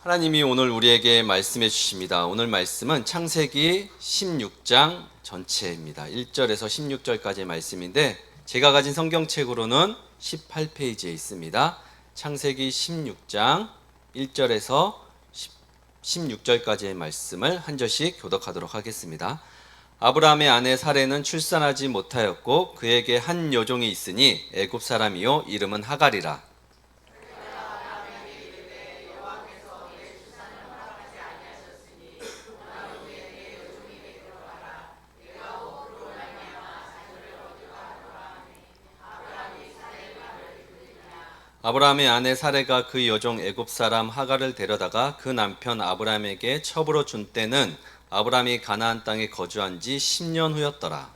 하나님이 오늘 우리에게 말씀해 주십니다. 오늘 말씀은 창세기 16장 전체입니다. 1절에서 16절까지의 말씀인데 제가 가진 성경책으로는 18페이지에 있습니다. 창세기 16장 1절에서 16절까지의 말씀을 한 절씩 교독하도록 하겠습니다. 아브라함의 아내 사레는 출산하지 못하였고 그에게 한 여종이 있으니 애굽 사람이요 이름은 하갈이라. 아브라함의 아내 사레가 그 여종 애굽 사람 하갈을 데려다가 그 남편 아브라함에게 첩으로 준 때는 아브라함이 가나안 땅에 거주한 지 10년 후였더라.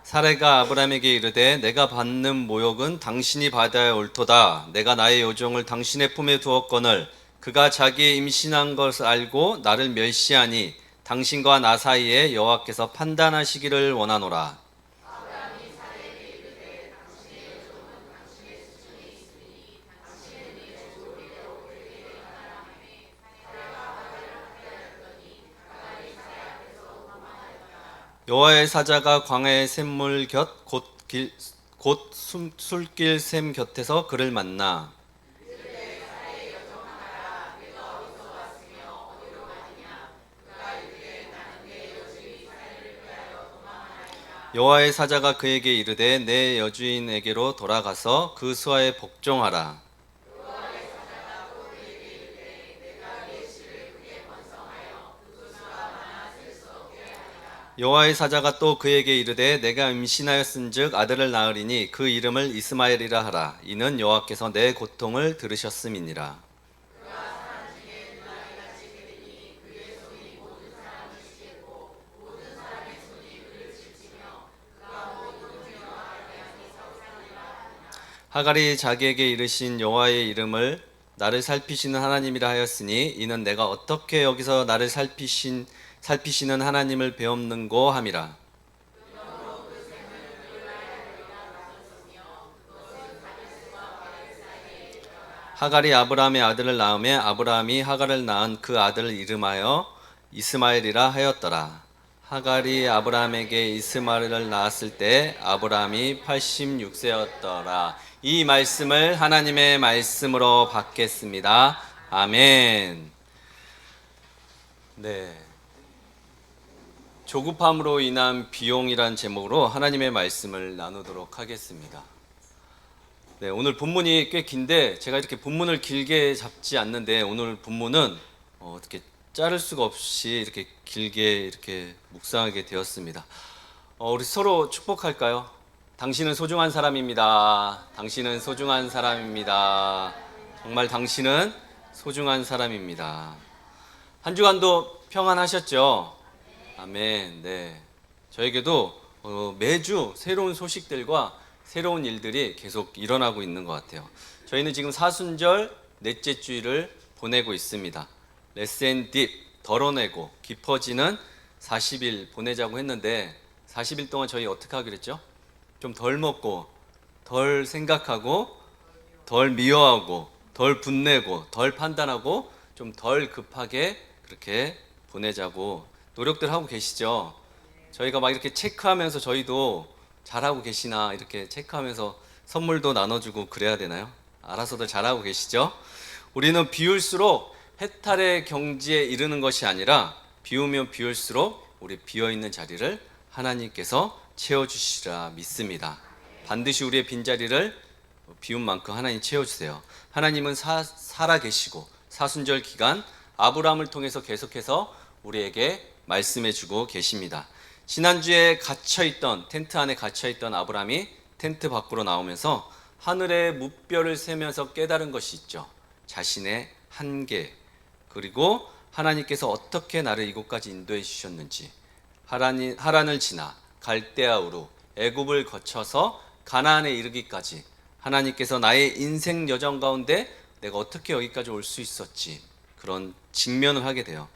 사레가 아브라함에게 이르되 내가 받는 모욕은 당신이 받아야 옳도다. 내가 나의 여종을 당신의 품에 두었거늘 그가 자기의 임신한 것을 알고 나를 멸시하니 당신과 나 사이에 여호와께서 판단하시기를 원하노라. 여호와의 사자가 광야의 샘물 곁 곧 술길 샘 곁에서 그를 만나 여호와의 사자가 그에게 이르되 내 여주인에게로 돌아가서 그 수하에 복종하라. 여호와의 사자가 또 그에게 이르되 내가 임신하였은즉 아들을 낳으리니 그 이름을 이스마엘이라 하라. 이는 여호와께서 내 고통을 들으셨음이니라. 하갈이 자기에게 이르신 여호와의 이름을 나를 살피시는 하나님이라 하였으니 이는 내가 어떻게 여기서 나를 살피시는 하나님을 배웠는고 함이라. 하갈이 아브라함의 아들을 낳음에 아브라함이 하갈을 낳은 그 아들을 이름하여 이스마엘이라 하였더라. 하갈이 아브라함에게 이스마엘을 낳았을 때 아브라함이 86세였더라. 이 말씀을 하나님의 말씀으로 받겠습니다. 아멘. 네. 조급함으로 인한 비용이란 제목으로 하나님의 말씀을 나누도록 하겠습니다. 네, 오늘 본문이 꽤 긴데 제가 이렇게 본문을 길게 잡지 않는데 오늘 본문은 어떻게 자를 수가 없이 이렇게 길게 이렇게 묵상하게 되었습니다. 우리 서로 축복할까요? 당신은 소중한 사람입니다. 당신은 소중한 사람입니다. 정말 당신은 소중한 사람입니다. 한 주간도 평안하셨죠? 아멘. 네. 저에게도 매주 새로운 소식들과 새로운 일들이 계속 일어나고 있는 것 같아요. 저희는 지금 사순절 넷째 주일을 보내고 있습니다. 레슨 딥, 덜어내고 깊어지는 40일 보내자고 했는데 40일 동안 저희 어떻게 하기로 했죠? 좀 덜 먹고 덜 생각하고 덜 미워하고 덜 분내고 덜 판단하고 좀 덜 급하게 그렇게 보내자고 노력들 하고 계시죠? 저희가 막 이렇게 체크하면서 저희도 잘하고 계시나 이렇게 체크하면서 선물도 나눠주고 그래야 되나요? 알아서들 잘하고 계시죠? 우리는 비울수록 해탈의 경지에 이르는 것이 아니라 비우면 비울수록 우리 비어있는 자리를 하나님께서 채워주시리라 믿습니다. 반드시 우리의 빈자리를 비운 만큼 하나님 채워주세요. 하나님은 살아계시고 사순절 기간 아브라함을 통해서 계속해서 우리에게 말씀해주고 계십니다. 지난주에 텐트 안에 갇혀있던 아브라함이 텐트 밖으로 나오면서 하늘의 무뼈를 세면서 깨달은 것이 있죠. 자신의 한계, 그리고 하나님께서 어떻게 나를 이곳까지 인도해 주셨는지, 하란을 지나 갈대아우루 애굽을 거쳐서 가나안에 이르기까지 하나님께서 나의 인생 여정 가운데 내가 어떻게 여기까지 올 수 있었지, 그런 직면을 하게 돼요.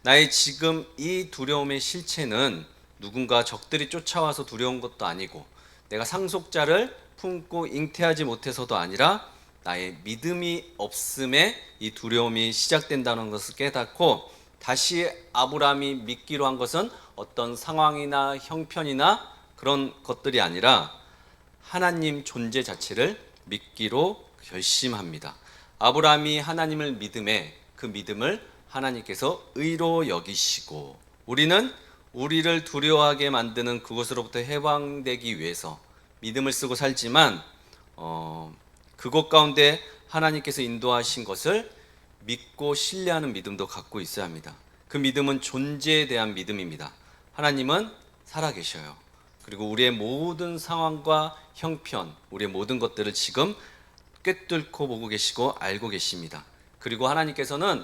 나의 지금 이 두려움의 실체는 누군가 적들이 쫓아와서 두려운 것도 아니고 내가 상속자를 품고 잉태하지 못해서도 아니라 나의 믿음이 없음에 이 두려움이 시작된다는 것을 깨닫고 다시 아브라함이 믿기로 한 것은 어떤 상황이나 형편이나 그런 것들이 아니라 하나님 존재 자체를 믿기로 결심합니다. 아브라함이 하나님을 믿음에 그 믿음을 하나님께서 의로 여기시고 우리는 우리를 두려워하게 만드는 그것으로부터 해방되기 위해서 믿음을 쓰고 살지만 그것 가운데 하나님께서 인도하신 것을 믿고 신뢰하는 믿음도 갖고 있어야 합니다. 그 믿음은 존재에 대한 믿음입니다. 하나님은 살아계셔요. 그리고 우리의 모든 상황과 형편, 우리의 모든 것들을 지금 꿰뚫고 보고 계시고 알고 계십니다. 그리고 하나님께서는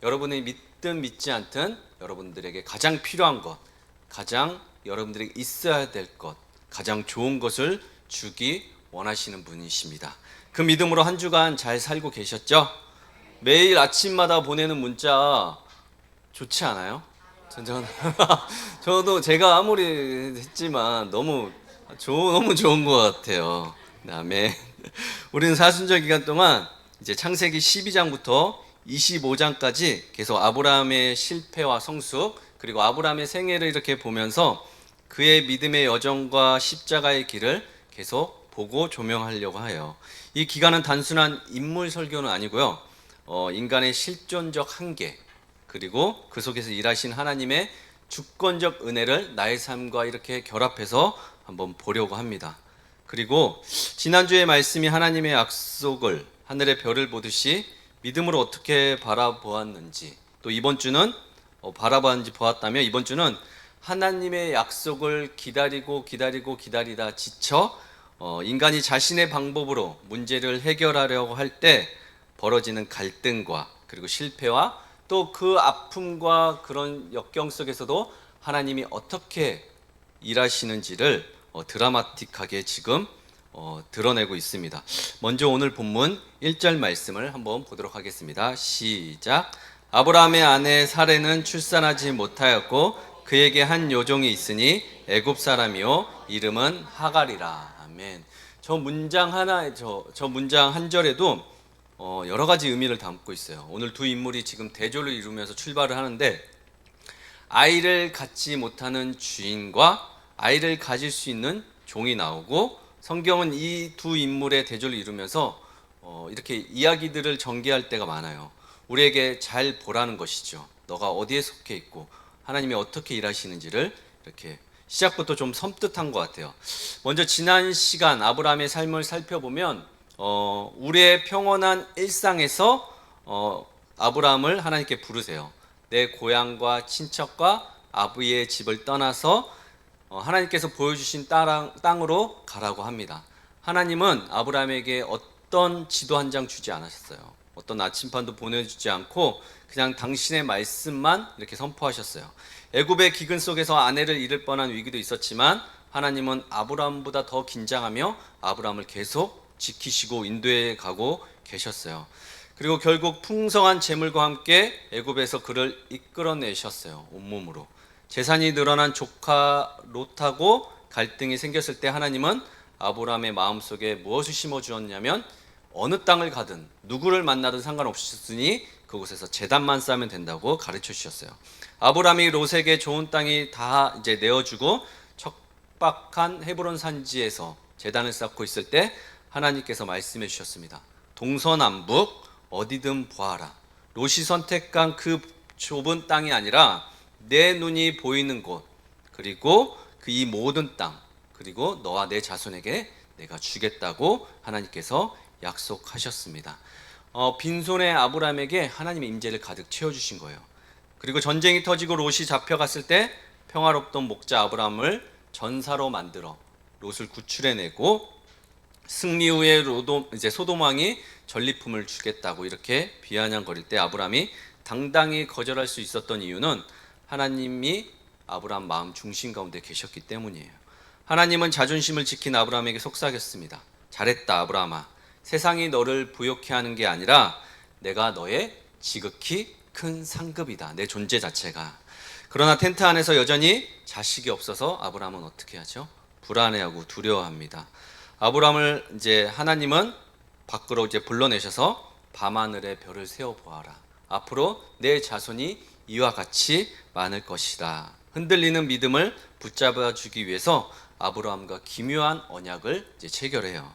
여러분이 믿든 믿지 않든 여러분들에게 가장 필요한 것, 가장 여러분들에게 있어야 될 것, 가장 좋은 것을 주기 원하시는 분이십니다. 그 믿음으로 한 주간 잘 살고 계셨죠? 매일 아침마다 보내는 문자 좋지 않아요? 저도 제가 아무리 했지만 너무 좋은 것 같아요. 그다음에 우리는 사순절 기간 동안 이제 창세기 12장부터 25장까지 계속 아브라함의 실패와 성숙 그리고 아브라함의 생애를 이렇게 보면서 그의 믿음의 여정과 십자가의 길을 계속 보고 조명하려고 해요. 이 기간은 단순한 인물 설교는 아니고요. 인간의 실존적 한계 그리고 그 속에서 일하신 하나님의 주권적 은혜를 나의 삶과 이렇게 결합해서 한번 보려고 합니다. 그리고 지난주의 말씀이 하나님의 약속을 하늘의 별을 보듯이 믿음으로 어떻게 바라보았는지 또 이번 주는 바라봤는지 보았다면 이번 주는 하나님의 약속을 기다리다 지쳐 인간이 자신의 방법으로 문제를 해결하려고 할 때 벌어지는 갈등과 그리고 실패와 또 그 아픔과 그런 역경 속에서도 하나님이 어떻게 일하시는지를 드라마틱하게 지금 드러내고 있습니다. 먼저 오늘 본문 1절 말씀을 한번 보도록 하겠습니다. 시작. 아브라함의 아내 사레는 출산하지 못하였고 그에게 한 요종이 있으니 애굽 사람이요 이름은 하갈이라. 아멘. 저 문장 한 절에도 여러 가지 의미를 담고 있어요. 오늘 두 인물이 지금 대조를 이루면서 출발을 하는데 아이를 갖지 못하는 주인과 아이를 가질 수 있는 종이 나오고 성경은 이 두 인물의 대조를 이루면서 이렇게 이야기들을 전개할 때가 많아요. 우리에게 잘 보라는 것이죠. 너가 어디에 속해 있고 하나님이 어떻게 일하시는지를 이렇게 시작부터 좀 섬뜩한 것 같아요. 먼저 지난 시간 아브라함의 삶을 살펴보면 우리의 평온한 일상에서 아브라함을 하나님께 부르세요. 내 고향과 친척과 아버지의 집을 떠나서 하나님께서 보여주신 땅으로 가라고 합니다. 하나님은 아브라함에게 어떤 지도 한 장 주지 않으셨어요. 어떤 나침반도 보내주지 않고 그냥 당신의 말씀만 이렇게 선포하셨어요. 애굽의 기근 속에서 아내를 잃을 뻔한 위기도 있었지만 하나님은 아브라함보다 더 긴장하며 아브라함을 계속 지키시고 인도해 가고 계셨어요. 그리고 결국 풍성한 재물과 함께 애굽에서 그를 이끌어내셨어요. 온몸으로. 재산이 늘어난 조카 롯하고 갈등이 생겼을 때 하나님은 아브라함의 마음속에 무엇을 심어주었냐면 어느 땅을 가든 누구를 만나든 상관없으니 그곳에서 제단만 쌓으면 된다고 가르쳐 주셨어요. 아브라함이 롯에게 좋은 땅이 다 이제 내어주고 척박한 헤브론 산지에서 제단을 쌓고 있을 때 하나님께서 말씀해 주셨습니다. 동서남북 어디든 보아라. 롯이 선택한 그 좁은 땅이 아니라 내 눈이 보이는 곳 그리고 그 이 모든 땅 그리고 너와 내 자손에게 내가 주겠다고 하나님께서 약속하셨습니다. 빈손의 아브라함에게 하나님의 임재를 가득 채워주신 거예요. 그리고 전쟁이 터지고 롯이 잡혀갔을 때 평화롭던 목자 아브라함을 전사로 만들어 롯을 구출해내고 승리 후에 소돔 왕이 전리품을 주겠다고 이렇게 비아냥거릴 때 아브라함이 당당히 거절할 수 있었던 이유는 하나님이 아브라함 마음 중심 가운데 계셨기 때문이에요. 하나님은 자존심을 지킨 아브라함에게 속삭였습니다. 잘했다 아브라함아. 세상이 너를 부욕해 하는 게 아니라 내가 너의 지극히 큰 상급이다. 내 존재 자체가. 그러나 텐트 안에서 여전히 자식이 없어서 아브라함은 어떻게 하죠? 불안해하고 두려워합니다. 아브라함을 이제 하나님은 밖으로 이제 불러내셔서 밤하늘에 별을 세워 보아라. 앞으로 내 자손이 이와 같이 많을 것이다. 흔들리는 믿음을 붙잡아 주기 위해서 아브라함과 기묘한 언약을 이제 체결해요.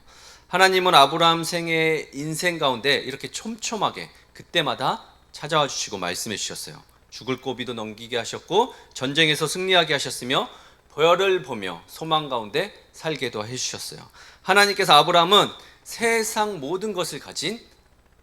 하나님은 아브라함 생의 인생 가운데 이렇게 촘촘하게 그때마다 찾아와 주시고 말씀해 주셨어요. 죽을 고비도 넘기게 하셨고 전쟁에서 승리하게 하셨으며 별을 보며 소망 가운데 살게도 해주셨어요. 하나님께서 아브라함은 세상 모든 것을 가진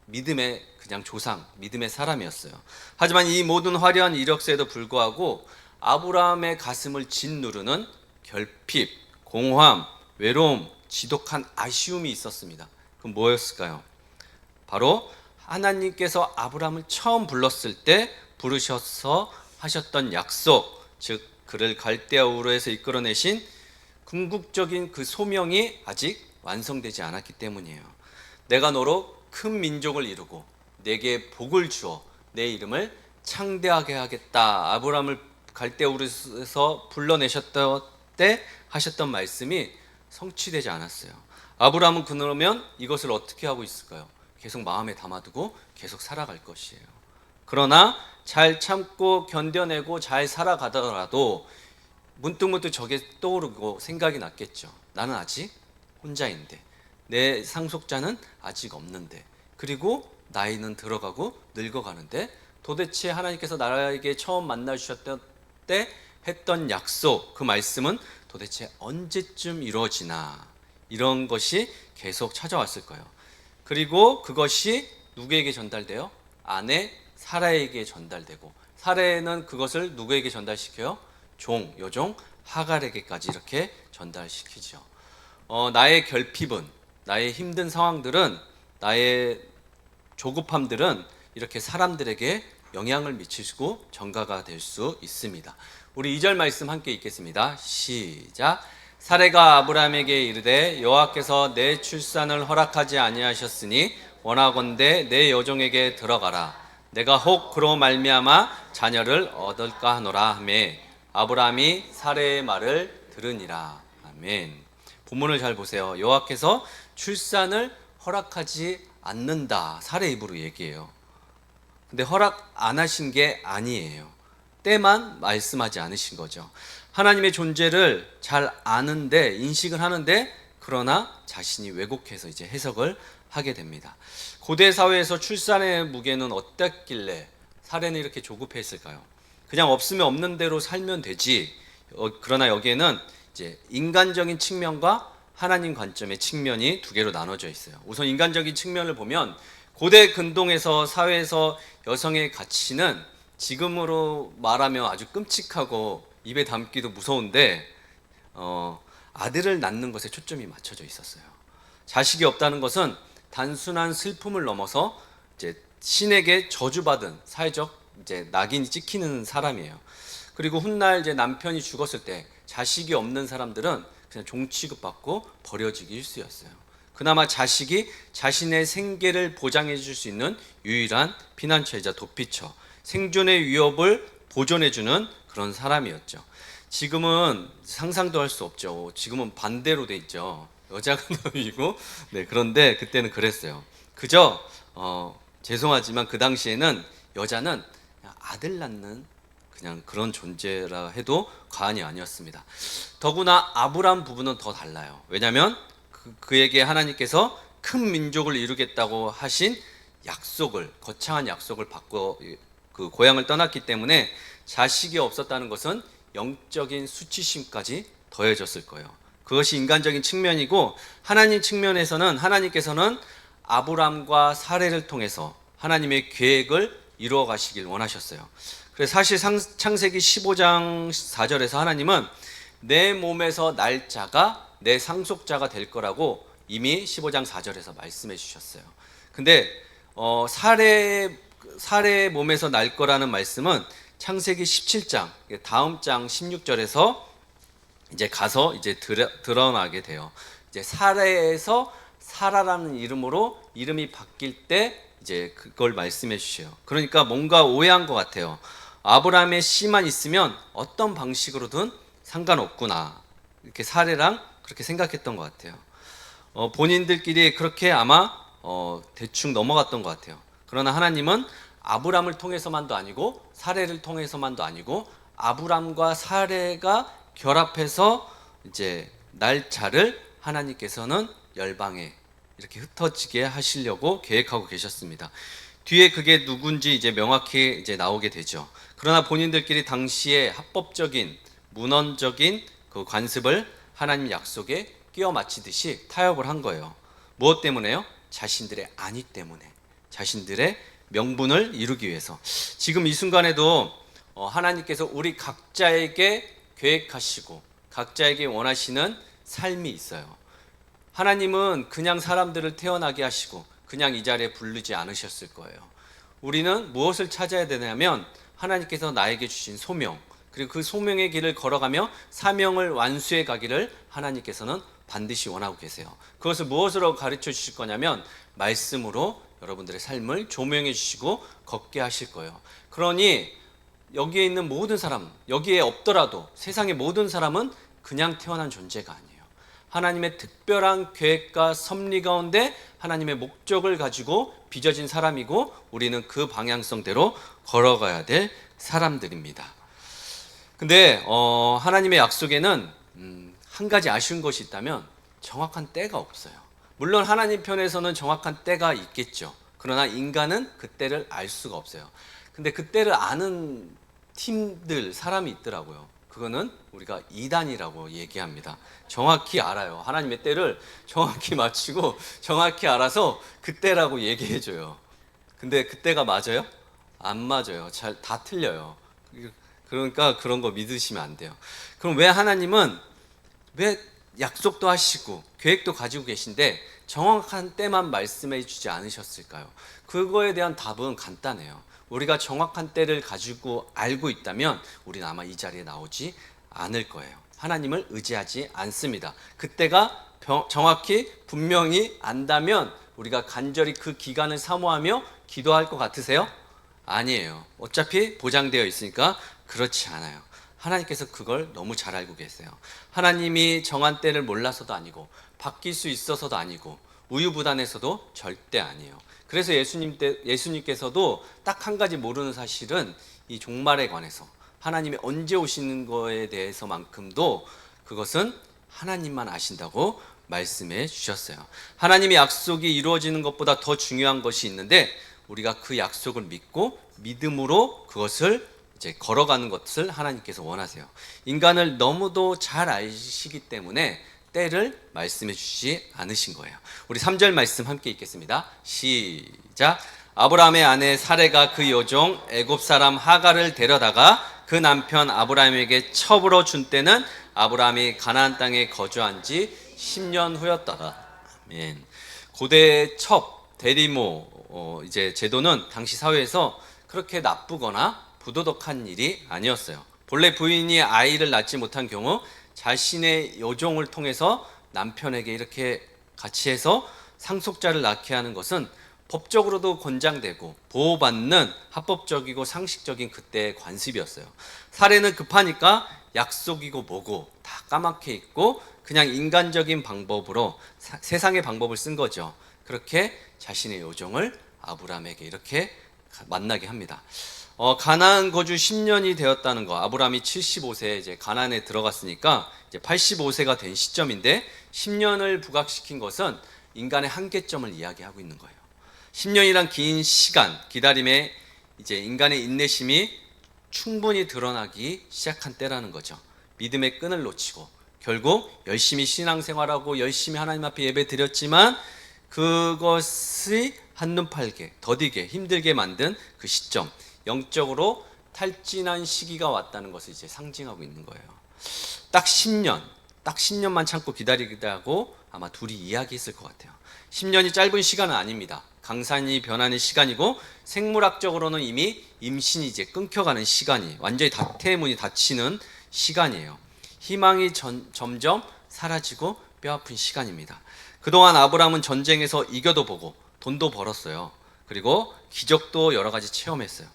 믿음의 그냥 조상, 믿음의 사람이었어요. 하지만 이 모든 화려한 이력서에도 불구하고 아브라함의 가슴을 짓누르는 결핍, 공허함, 외로움, 지독한 아쉬움이 있었습니다. 그럼 뭐였을까요? 바로 하나님께서 아브라함을 처음 불렀을 때 부르셔서 하셨던 약속, 즉 그를 갈대아 우르에서 이끌어내신 궁극적인 그 소명이 아직 완성되지 않았기 때문이에요. 내가 너로 큰 민족을 이루고 내게 복을 주어 내 이름을 창대하게 하겠다. 아브라함을 갈대아 우르에서 불러내셨던 때 하셨던 말씀이 성취되지 않았어요. 아브라함은 그러면 이것을 어떻게 하고 있을까요? 계속 마음에 담아두고 계속 살아갈 것이에요. 그러나 잘 참고 견뎌내고 잘 살아가더라도 문득문득 저게 떠오르고 생각이 났겠죠. 나는 아직 혼자인데, 내 상속자는 아직 없는데, 그리고 나이는 들어가고 늙어가는데 도대체 하나님께서 나에게 처음 만나 주셨던 때 했던 약속, 그 말씀은 도대체 언제쯤 이루어지나, 이런 것이 계속 찾아왔을 거예요. 그리고 그것이 누구에게 전달돼요? 아내 사라에게 전달되고, 사라는 그것을 누구에게 전달시켜요? 종, 여종 하갈에게까지 이렇게 전달시키죠. 나의 결핍은, 나의 힘든 상황들은, 나의 조급함들은 이렇게 사람들에게 영향을 미치고 전가가 될 수 있습니다. 우리 2절 말씀 함께 읽겠습니다. 시작. 사레가 아브라함에게 이르되 여호와께서 내 출산을 허락하지 아니하셨으니 원하건대 내 여종에게 들어가라. 내가 혹 그로 말미암아 자녀를 얻을까 하노라 하매 아브라함이 사레의 말을 들으니라. 아멘. 본문을 잘 보세요. 여호와께서 출산을 허락하지 않는다. 사레 입으로 얘기해요. 근데 허락 안 하신 게 아니에요. 때만 말씀하지 않으신 거죠. 하나님의 존재를 잘 아는데, 인식을 하는데, 그러나 자신이 왜곡해서 이제 해석을 하게 됩니다. 고대 사회에서 출산의 무게는 어땠길래 사례는 이렇게 조급했을까요? 그냥 없으면 없는 대로 살면 되지. 그러나 여기에는 이제 인간적인 측면과 하나님 관점의 측면이 두 개로 나눠져 있어요. 우선 인간적인 측면을 보면 고대 근동에서 사회에서 여성의 가치는 지금으로 말하면 아주 끔찍하고 입에 담기도 무서운데 아들을 낳는 것에 초점이 맞춰져 있었어요. 자식이 없다는 것은 단순한 슬픔을 넘어서 이제 신에게 저주받은 사회적 이제 낙인이 찍히는 사람이에요. 그리고 훗날 이제 남편이 죽었을 때 자식이 없는 사람들은 그냥 종 취급받고 버려지기 일쑤였어요. 그나마 자식이 자신의 생계를 보장해 줄 수 있는 유일한 피난처이자 도피처, 생존의 위협을 보존해 주는 그런 사람이었죠. 지금은 상상도 할 수 없죠. 지금은 반대로 돼 있죠. 여자가 노이고, 네, 그런데 그때는 그랬어요. 그저 죄송하지만 그 당시에는 여자는 그냥 아들 낳는 그냥 그런 존재라 해도 과언이 아니었습니다. 더구나 아브람 부부는 더 달라요. 왜냐하면 그에게 하나님께서 큰 민족을 이루겠다고 하신 약속을, 거창한 약속을 받고 그 고향을 떠났기 때문에 자식이 없었다는 것은 영적인 수치심까지 더해졌을 거예요. 그것이 인간적인 측면이고, 하나님 측면에서는 하나님께서는 아브람과 사레를 통해서 하나님의 계획을 이루어 가시길 원하셨어요. 그래서 사실 창세기 15장 4절에서 하나님은 내 몸에서 날 자가 내 상속자가 될 거라고 이미 15장 4절에서 말씀해 주셨어요. 근데 사레의 몸에서 날 거라는 말씀은 창세기 17장 다음 장 16절에서 이제 가서 이제 드러나게 돼요. 이제 사레에서 사라라는 이름으로 이름이 바뀔 때 이제 그걸 말씀해 주셔요. 그러니까 뭔가 오해한 것 같아요. 아브라함의 씨만 있으면 어떤 방식으로든 상관없구나, 이렇게 사례랑 그렇게 생각했던 것 같아요. 본인들끼리 그렇게 아마 대충 넘어갔던 것 같아요. 그러나 하나님은 아브람을 통해서만도 아니고 사례를 통해서만도 아니고 아브람과 사례가 결합해서 이제 날짜를 하나님께서는 열방에 이렇게 흩어지게 하시려고 계획하고 계셨습니다. 뒤에 그게 누군지 이제 명확히 이제 나오게 되죠. 그러나 본인들끼리 당시에 합법적인 문헌적인 그 관습을 하나님 약속에 끼워 맞히듯이 타협을 한 거예요. 무엇 때문에요? 자신들의 안위 때문에, 자신들의 명분을 이루기 위해서. 지금 이 순간에도 하나님께서 우리 각자에게 계획하시고 각자에게 원하시는 삶이 있어요. 하나님은 그냥 사람들을 태어나게 하시고 그냥 이 자리에 부르지 않으셨을 거예요. 우리는 무엇을 찾아야 되냐면 하나님께서 나에게 주신 소명, 그리고 그 소명의 길을 걸어가며 사명을 완수해 가기를 하나님께서는 반드시 원하고 계세요. 그것을 무엇으로 가르쳐 주실 거냐면 말씀으로 여러분들의 삶을 조명해 주시고 걷게 하실 거예요. 그러니 여기에 있는 모든 사람, 여기에 없더라도 세상의 모든 사람은 그냥 태어난 존재가 아니에요. 하나님의 특별한 계획과 섭리 가운데 하나님의 목적을 가지고 빚어진 사람이고 우리는 그 방향성대로 걸어가야 될 사람들입니다. 근데 하나님의 약속에는 한 가지 아쉬운 것이 있다면 정확한 때가 없어요. 물론 하나님 편에서는 정확한 때가 있겠죠. 그러나 인간은 그 때를 알 수가 없어요. 근데 그 때를 아는 팀들, 사람이 있더라고요. 그거는 우리가 이단이라고 얘기합니다. 정확히 알아요. 하나님의 때를 정확히 맞추고 정확히 알아서 그때라고 얘기해줘요. 근데 그때가 맞아요? 안 맞아요. 다 틀려요. 그러니까 그런 거 믿으시면 안 돼요. 그럼 왜 하나님은 왜 약속도 하시고 계획도 가지고 계신데 정확한 때만 말씀해 주지 않으셨을까요? 그거에 대한 답은 간단해요. 우리가 정확한 때를 가지고 알고 있다면 우리는 아마 이 자리에 나오지 않을 거예요. 하나님을 의지하지 않습니다. 그때가 정확히 분명히 안다면 우리가 간절히 그 기간을 사모하며 기도할 것 같으세요? 아니에요. 어차피 보장되어 있으니까 그렇지 않아요. 하나님께서 그걸 너무 잘 알고 계세요. 하나님이 정한 때를 몰라서도 아니고 바뀔 수 있어서도 아니고 우유부단해서도 절대 아니에요. 그래서 예수님께서도 딱 한 가지 모르는 사실은 이 종말에 관해서 하나님이 언제 오시는 거에 대해서만큼도 그것은 하나님만 아신다고 말씀해 주셨어요. 하나님의 약속이 이루어지는 것보다 더 중요한 것이 있는데 우리가 그 약속을 믿고 믿음으로 그것을 이제 걸어가는 것을 하나님께서 원하세요. 인간을 너무도 잘 아시기 때문에 때를 말씀해 주시지 않으신 거예요. 우리 3절 말씀 함께 읽겠습니다. 시작. 아브라함의 아내 사레가 그 여종 애굽 사람 하갈을 데려다가 그 남편 아브라함에게 첩으로 준 때는 아브라함이 가나안 땅에 거주한 지 10년 후였더라. 아멘. 고대의 첩, 대리모 이제 제도는 당시 사회에서 그렇게 나쁘거나 부도덕한 일이 아니었어요. 본래 부인이 아이를 낳지 못한 경우 자신의 여종을 통해서 남편에게 이렇게 같이 해서 상속자를 낳게 하는 것은 법적으로도 권장되고 보호받는 합법적이고 상식적인 그때의 관습이었어요. 사례는 급하니까 약속이고 뭐고 다 까맣게 있고 그냥 인간적인 방법으로 세상의 방법을 쓴 거죠. 그렇게 자신의 여종을 아브라함에게 이렇게 만나게 합니다. 가나안 거주 10년이 되었다는 거. 아브라함이 75세에 이제 가나안에 들어갔으니까 이제 85세가 된 시점인데 10년을 부각시킨 것은 인간의 한계점을 이야기하고 있는 거예요. 10년이란 긴 시간, 기다림에 이제 인간의 인내심이 충분히 드러나기 시작한 때라는 거죠. 믿음의 끈을 놓치고 결국 열심히 신앙생활하고 열심히 하나님 앞에 예배 드렸지만 그것이 한눈 팔게, 더디게, 힘들게 만든 그 시점, 영적으로 탈진한 시기가 왔다는 것을 이제 상징하고 있는 거예요. 딱 10년만 참고 기다리다고 아마 둘이 이야기했을 것 같아요. 10년이 짧은 시간은 아닙니다. 강산이 변하는 시간이고 생물학적으로는 이미 임신이 이제 끊겨가는 시간이, 완전히 태문이 닫히는 시간이에요. 희망이 점점 사라지고 뼈아픈 시간입니다. 그동안 아브라함은 전쟁에서 이겨도 보고 돈도 벌었어요. 그리고 기적도 여러 가지 체험했어요.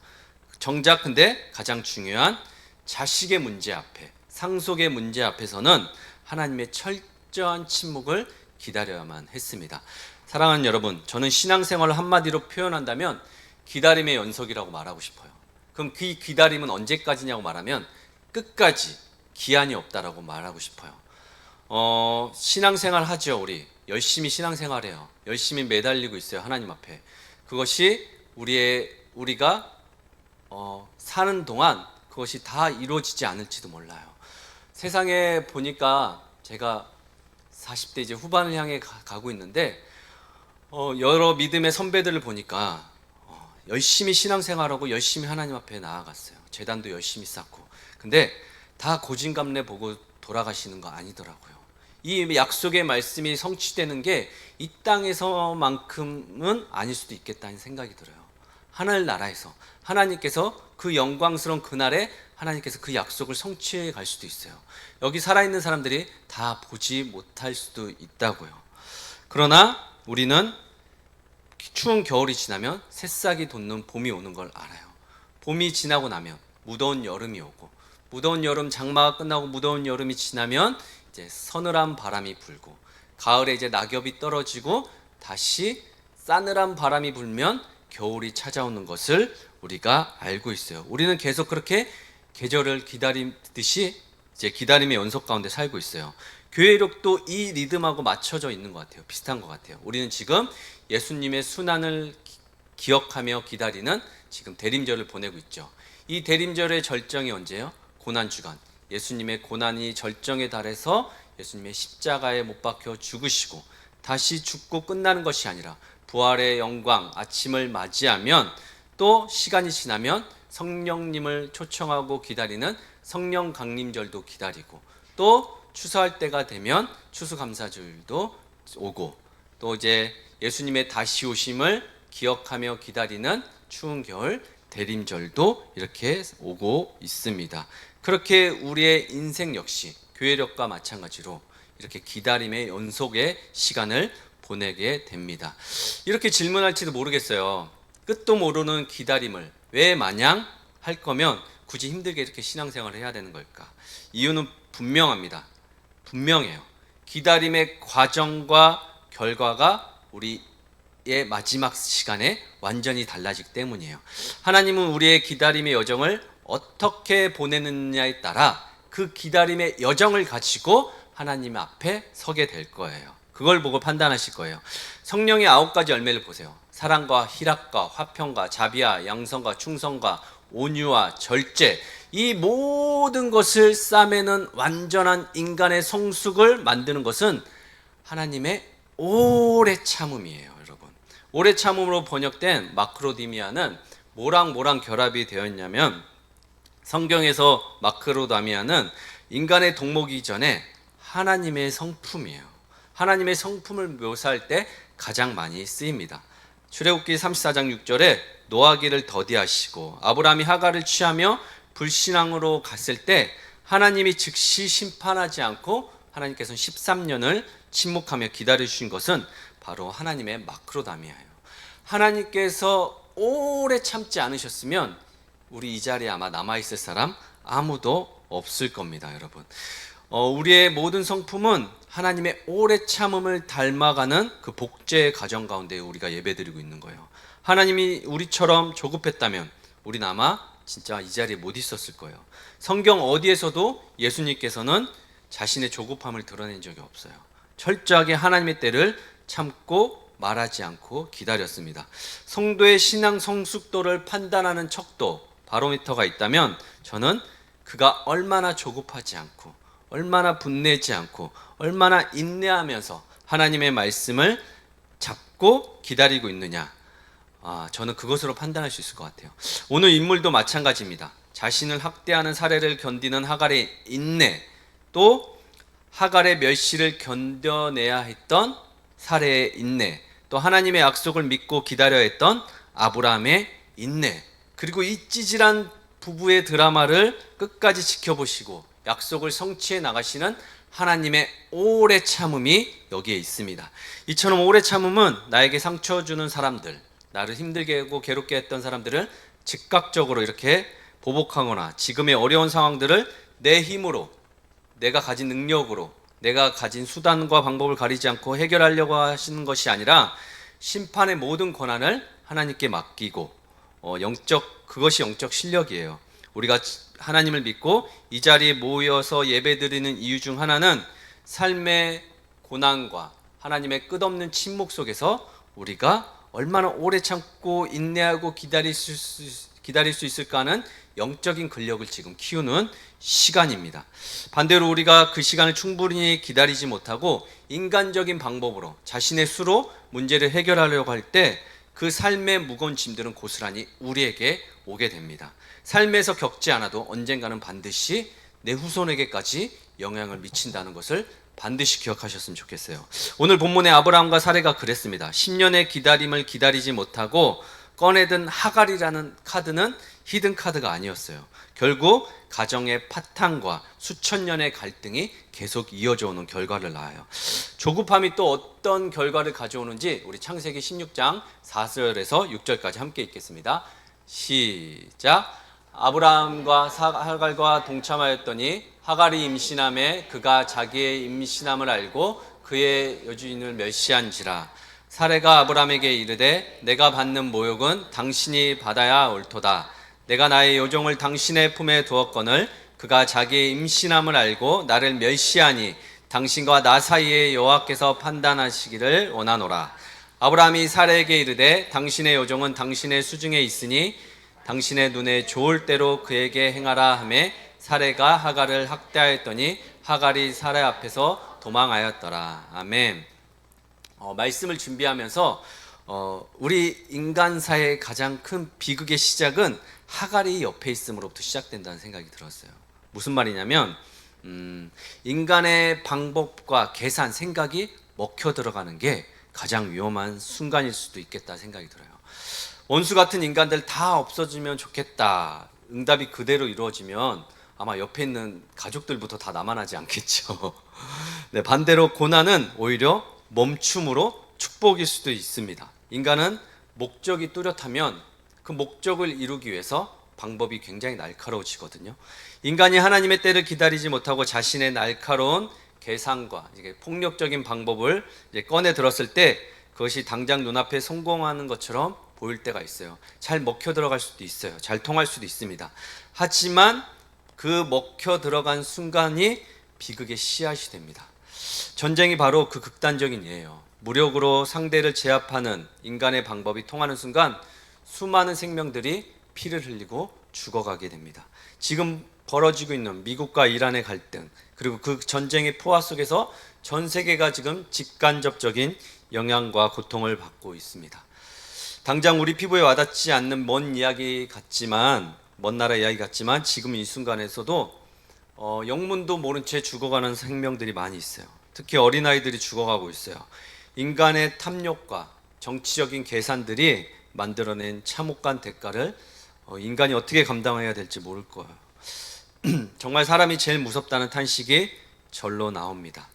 정작 근데 가장 중요한 자식의 문제 앞에, 상속의 문제 앞에서는 하나님의 철저한 침묵을 기다려야만 했습니다. 사랑하는 여러분, 저는 신앙생활을 한마디로 표현한다면 기다림의 연속이라고 말하고 싶어요. 그럼 그 기다림은 언제까지냐고 말하면 끝까지 기한이 없다라고 말하고 싶어요. 신앙생활 하죠. 우리 열심히 신앙생활해요. 열심히 매달리고 있어요. 하나님 앞에. 그것이 우리가 사는 동안 그것이 다 이루어지지 않을지도 몰라요. 세상에 보니까 제가 40대 이제 후반을 향해 가고 있는데 여러 믿음의 선배들을 보니까 열심히 신앙생활하고 열심히 하나님 앞에 나아갔어요. 재단도 열심히 쌓고. 근데 다 고진감래 보고 돌아가시는 거 아니더라고요. 이 약속의 말씀이 성취되는 게 이 땅에서만큼은 아닐 수도 있겠다는 생각이 들어요. 하늘 나라에서 하나님께서 그 영광스러운 그날에 하나님께서 그 약속을 성취해 갈 수도 있어요. 여기 살아있는 사람들이 다 보지 못할 수도 있다고요. 그러나 우리는 추운 겨울이 지나면 새싹이 돋는 봄이 오는 걸 알아요. 봄이 지나고 나면 무더운 여름이 오고, 무더운 여름 장마가 끝나고 무더운 여름이 지나면 이제 서늘한 바람이 불고, 가을에 이제 낙엽이 떨어지고 다시 싸늘한 바람이 불면 겨울이 찾아오는 것을 우리가 알고 있어요. 우리는 계속 그렇게 계절을 기다리듯이 이제 기다림의 연속 가운데 살고 있어요. 교회력도 이 리듬하고 맞춰져 있는 것 같아요. 비슷한 것 같아요. 우리는 지금 예수님의 순환을 기억하며 기다리는 지금 대림절을 보내고 있죠. 이 대림절의 절정이 언제예요? 고난주간. 예수님의 고난이 절정에 달해서 예수님의 십자가에 못 박혀 죽으시고 다시 죽고 끝나는 것이 아니라 부활의 영광, 아침을 맞이하면 또 시간이 지나면 성령님을 초청하고 기다리는 성령 강림절도 기다리고, 또 추수할 때가 되면 추수감사절도 오고, 또 이제 예수님의 다시 오심을 기억하며 기다리는 추운 겨울 대림절도 이렇게 오고 있습니다. 그렇게 우리의 인생 역시 교회력과 마찬가지로 이렇게 기다림의 연속의 시간을 보내게 됩니다. 이렇게 질문할지도 모르겠어요. 끝도 모르는 기다림을 왜 마냥 할 거면 굳이 힘들게 이렇게 신앙생활을 해야 되는 걸까? 이유는 분명합니다. 분명해요. 기다림의 과정과 결과가 우리의 마지막 시간에 완전히 달라지기 때문이에요. 하나님은 우리의 기다림의 여정을 어떻게 보내느냐에 따라 그 기다림의 여정을 가지고 하나님 앞에 서게 될 거예요. 그걸 보고 판단하실 거예요. 성령의 9가지 열매를 보세요. 사랑과 희락과 화평과 자비와 양성과 충성과 온유와 절제, 이 모든 것을 싸매는 완전한 인간의 성숙을 만드는 것은 하나님의 오래 참음이에요. 여러분, 오래 참음으로 번역된 마크로디미아는 뭐랑 결합이 되어 있냐면, 성경에서 마크로다미아는 인간의 동목이기 전에 하나님의 성품이에요. 하나님의 성품을 묘사할 때 가장 많이 쓰입니다. 출애굽기 34장 6절에 노하기를 더디하시고 아브라함이 하갈을 취하며 불신앙으로 갔을 때 하나님이 즉시 심판하지 않고 하나님께서는 13년을 침묵하며 기다려주신 것은 바로 하나님의 마크로다미아예요. 하나님께서 오래 참지 않으셨으면 우리 이 자리에 아마 남아있을 사람 아무도 없을 겁니다. 여러분, 우리의 모든 성품은 하나님의 오래 참음을 닮아가는 그 복제의 과정 가운데 우리가 예배드리고 있는 거예요. 하나님이 우리처럼 조급했다면 우리는 아마 진짜 이 자리에 못 있었을 거예요. 성경 어디에서도 예수님께서는 자신의 조급함을 드러낸 적이 없어요. 철저하게 하나님의 때를 참고 말하지 않고 기다렸습니다. 성도의 신앙 성숙도를 판단하는 척도, 바로미터가 있다면 저는 그가 얼마나 조급하지 않고 얼마나 분내지 않고 얼마나 인내하면서 하나님의 말씀을 잡고 기다리고 있느냐, 저는 그것으로 판단할 수 있을 것 같아요. 오늘 인물도 마찬가지입니다. 자신을 학대하는 사례를 견디는 하갈의 인내, 또 하갈의 멸시를 견뎌내야 했던 사례의 인내, 또 하나님의 약속을 믿고 기다려야 했던 아브라함의 인내, 그리고 이 찌질한 부부의 드라마를 끝까지 지켜보시고 약속을 성취해 나가시는 하나님의 오래 참음이 여기에 있습니다. 이처럼 오래 참음은 나에게 상처 주는 사람들, 나를 힘들게 하고 괴롭게 했던 사람들을 즉각적으로 이렇게 보복하거나 지금의 어려운 상황들을 내 힘으로, 내가 가진 능력으로, 내가 가진 수단과 방법을 가리지 않고 해결하려고 하시는 것이 아니라 심판의 모든 권한을 하나님께 맡기고 그것이 영적 실력이에요. 우리가 하나님을 믿고 이 자리에 모여서 예배드리는 이유 중 하나는 삶의 고난과 하나님의 끝없는 침묵 속에서 우리가 얼마나 오래 참고 인내하고 기다릴 수 있을까 하는 영적인 근력을 지금 키우는 시간입니다. 반대로 우리가 그 시간을 충분히 기다리지 못하고 인간적인 방법으로 자신의 수로 문제를 해결하려고 할 때 그 삶의 무거운 짐들은 고스란히 우리에게 오게 됩니다. 삶에서 겪지 않아도 언젠가는 반드시 내 후손에게까지 영향을 미친다는 것을 반드시 기억하셨으면 좋겠어요. 오늘 본문의 아브라함과 사례가 그랬습니다. 10년의 기다림을 기다리지 못하고 꺼내든 하갈이라는 카드는 히든 카드가 아니었어요. 결국 가정의 파탄과 수천 년의 갈등이 계속 이어져 오는 결과를 낳아요. 조급함이 또 어떤 결과를 가져오는지 우리 창세기 16장 4절에서 6절까지 함께 읽겠습니다. 시작. 아브라함과 하갈과 동참하였더니 하갈이 임신함에 그가 자기의 임신함을 알고 그의 여주인을 멸시한지라. 사레가 아브라함에게 이르되 내가 받는 모욕은 당신이 받아야 옳도다. 내가 나의 요종을 당신의 품에 두었거늘 그가 자기의 임신함을 알고 나를 멸시하니 당신과 나 사이에 여호와께서 판단하시기를 원하노라. 아브라함이 사레에게 이르되 당신의 요종은 당신의 수중에 있으니 당신의 눈에 좋을 대로 그에게 행하라 하매 사레가 하갈을 학대하였더니 하갈이 사레 앞에서 도망하였더라. 아멘. 말씀을 준비하면서 우리 인간사의 가장 큰 비극의 시작은 하갈이 옆에 있음으로부터 시작된다는 생각이 들었어요. 무슨 말이냐면 인간의 방법과 계산, 생각이 먹혀 들어가는 게 가장 위험한 순간일 수도 있겠다 생각이 들어요. 원수 같은 인간들 다 없어지면 좋겠다. 응답이 그대로 이루어지면 아마 옆에 있는 가족들부터 다 남아나지 않겠죠. 네, 반대로 고난은 오히려 멈춤으로 축복일 수도 있습니다. 인간은 목적이 뚜렷하면 그 목적을 이루기 위해서 방법이 굉장히 날카로워지거든요. 인간이 하나님의 때를 기다리지 못하고 자신의 날카로운 계산과 폭력적인 방법을 꺼내 들었을 때 그것이 당장 눈앞에 성공하는 것처럼 보일 때가 있어요. 잘 먹혀 들어갈 수도 있어요. 잘 통할 수도 있습니다. 하지만 그 먹혀 들어간 순간이 비극의 씨앗이 됩니다. 전쟁이 바로 그 극단적인 예예요. 무력으로 상대를 제압하는 인간의 방법이 통하는 순간 수많은 생명들이 피를 흘리고 죽어가게 됩니다. 지금 벌어지고 있는 미국과 이란의 갈등, 그리고 그 전쟁의 포화 속에서 전 세계가 지금 직간접적인 영향과 고통을 받고 있습니다. 당장 우리 피부에 와닿지 않는 먼 나라 이야기 같지만 지금 이 순간에서도 영문도 모른 채 죽어가는 생명들이 많이 있어요. 특히 어린아이들이 죽어가고 있어요. 인간의 탐욕과 정치적인 계산들이 만들어낸 참혹한 대가를 인간이 어떻게 감당해야 될지 모를 거예요. 정말 사람이 제일 무섭다는 탄식이 절로 나옵니다.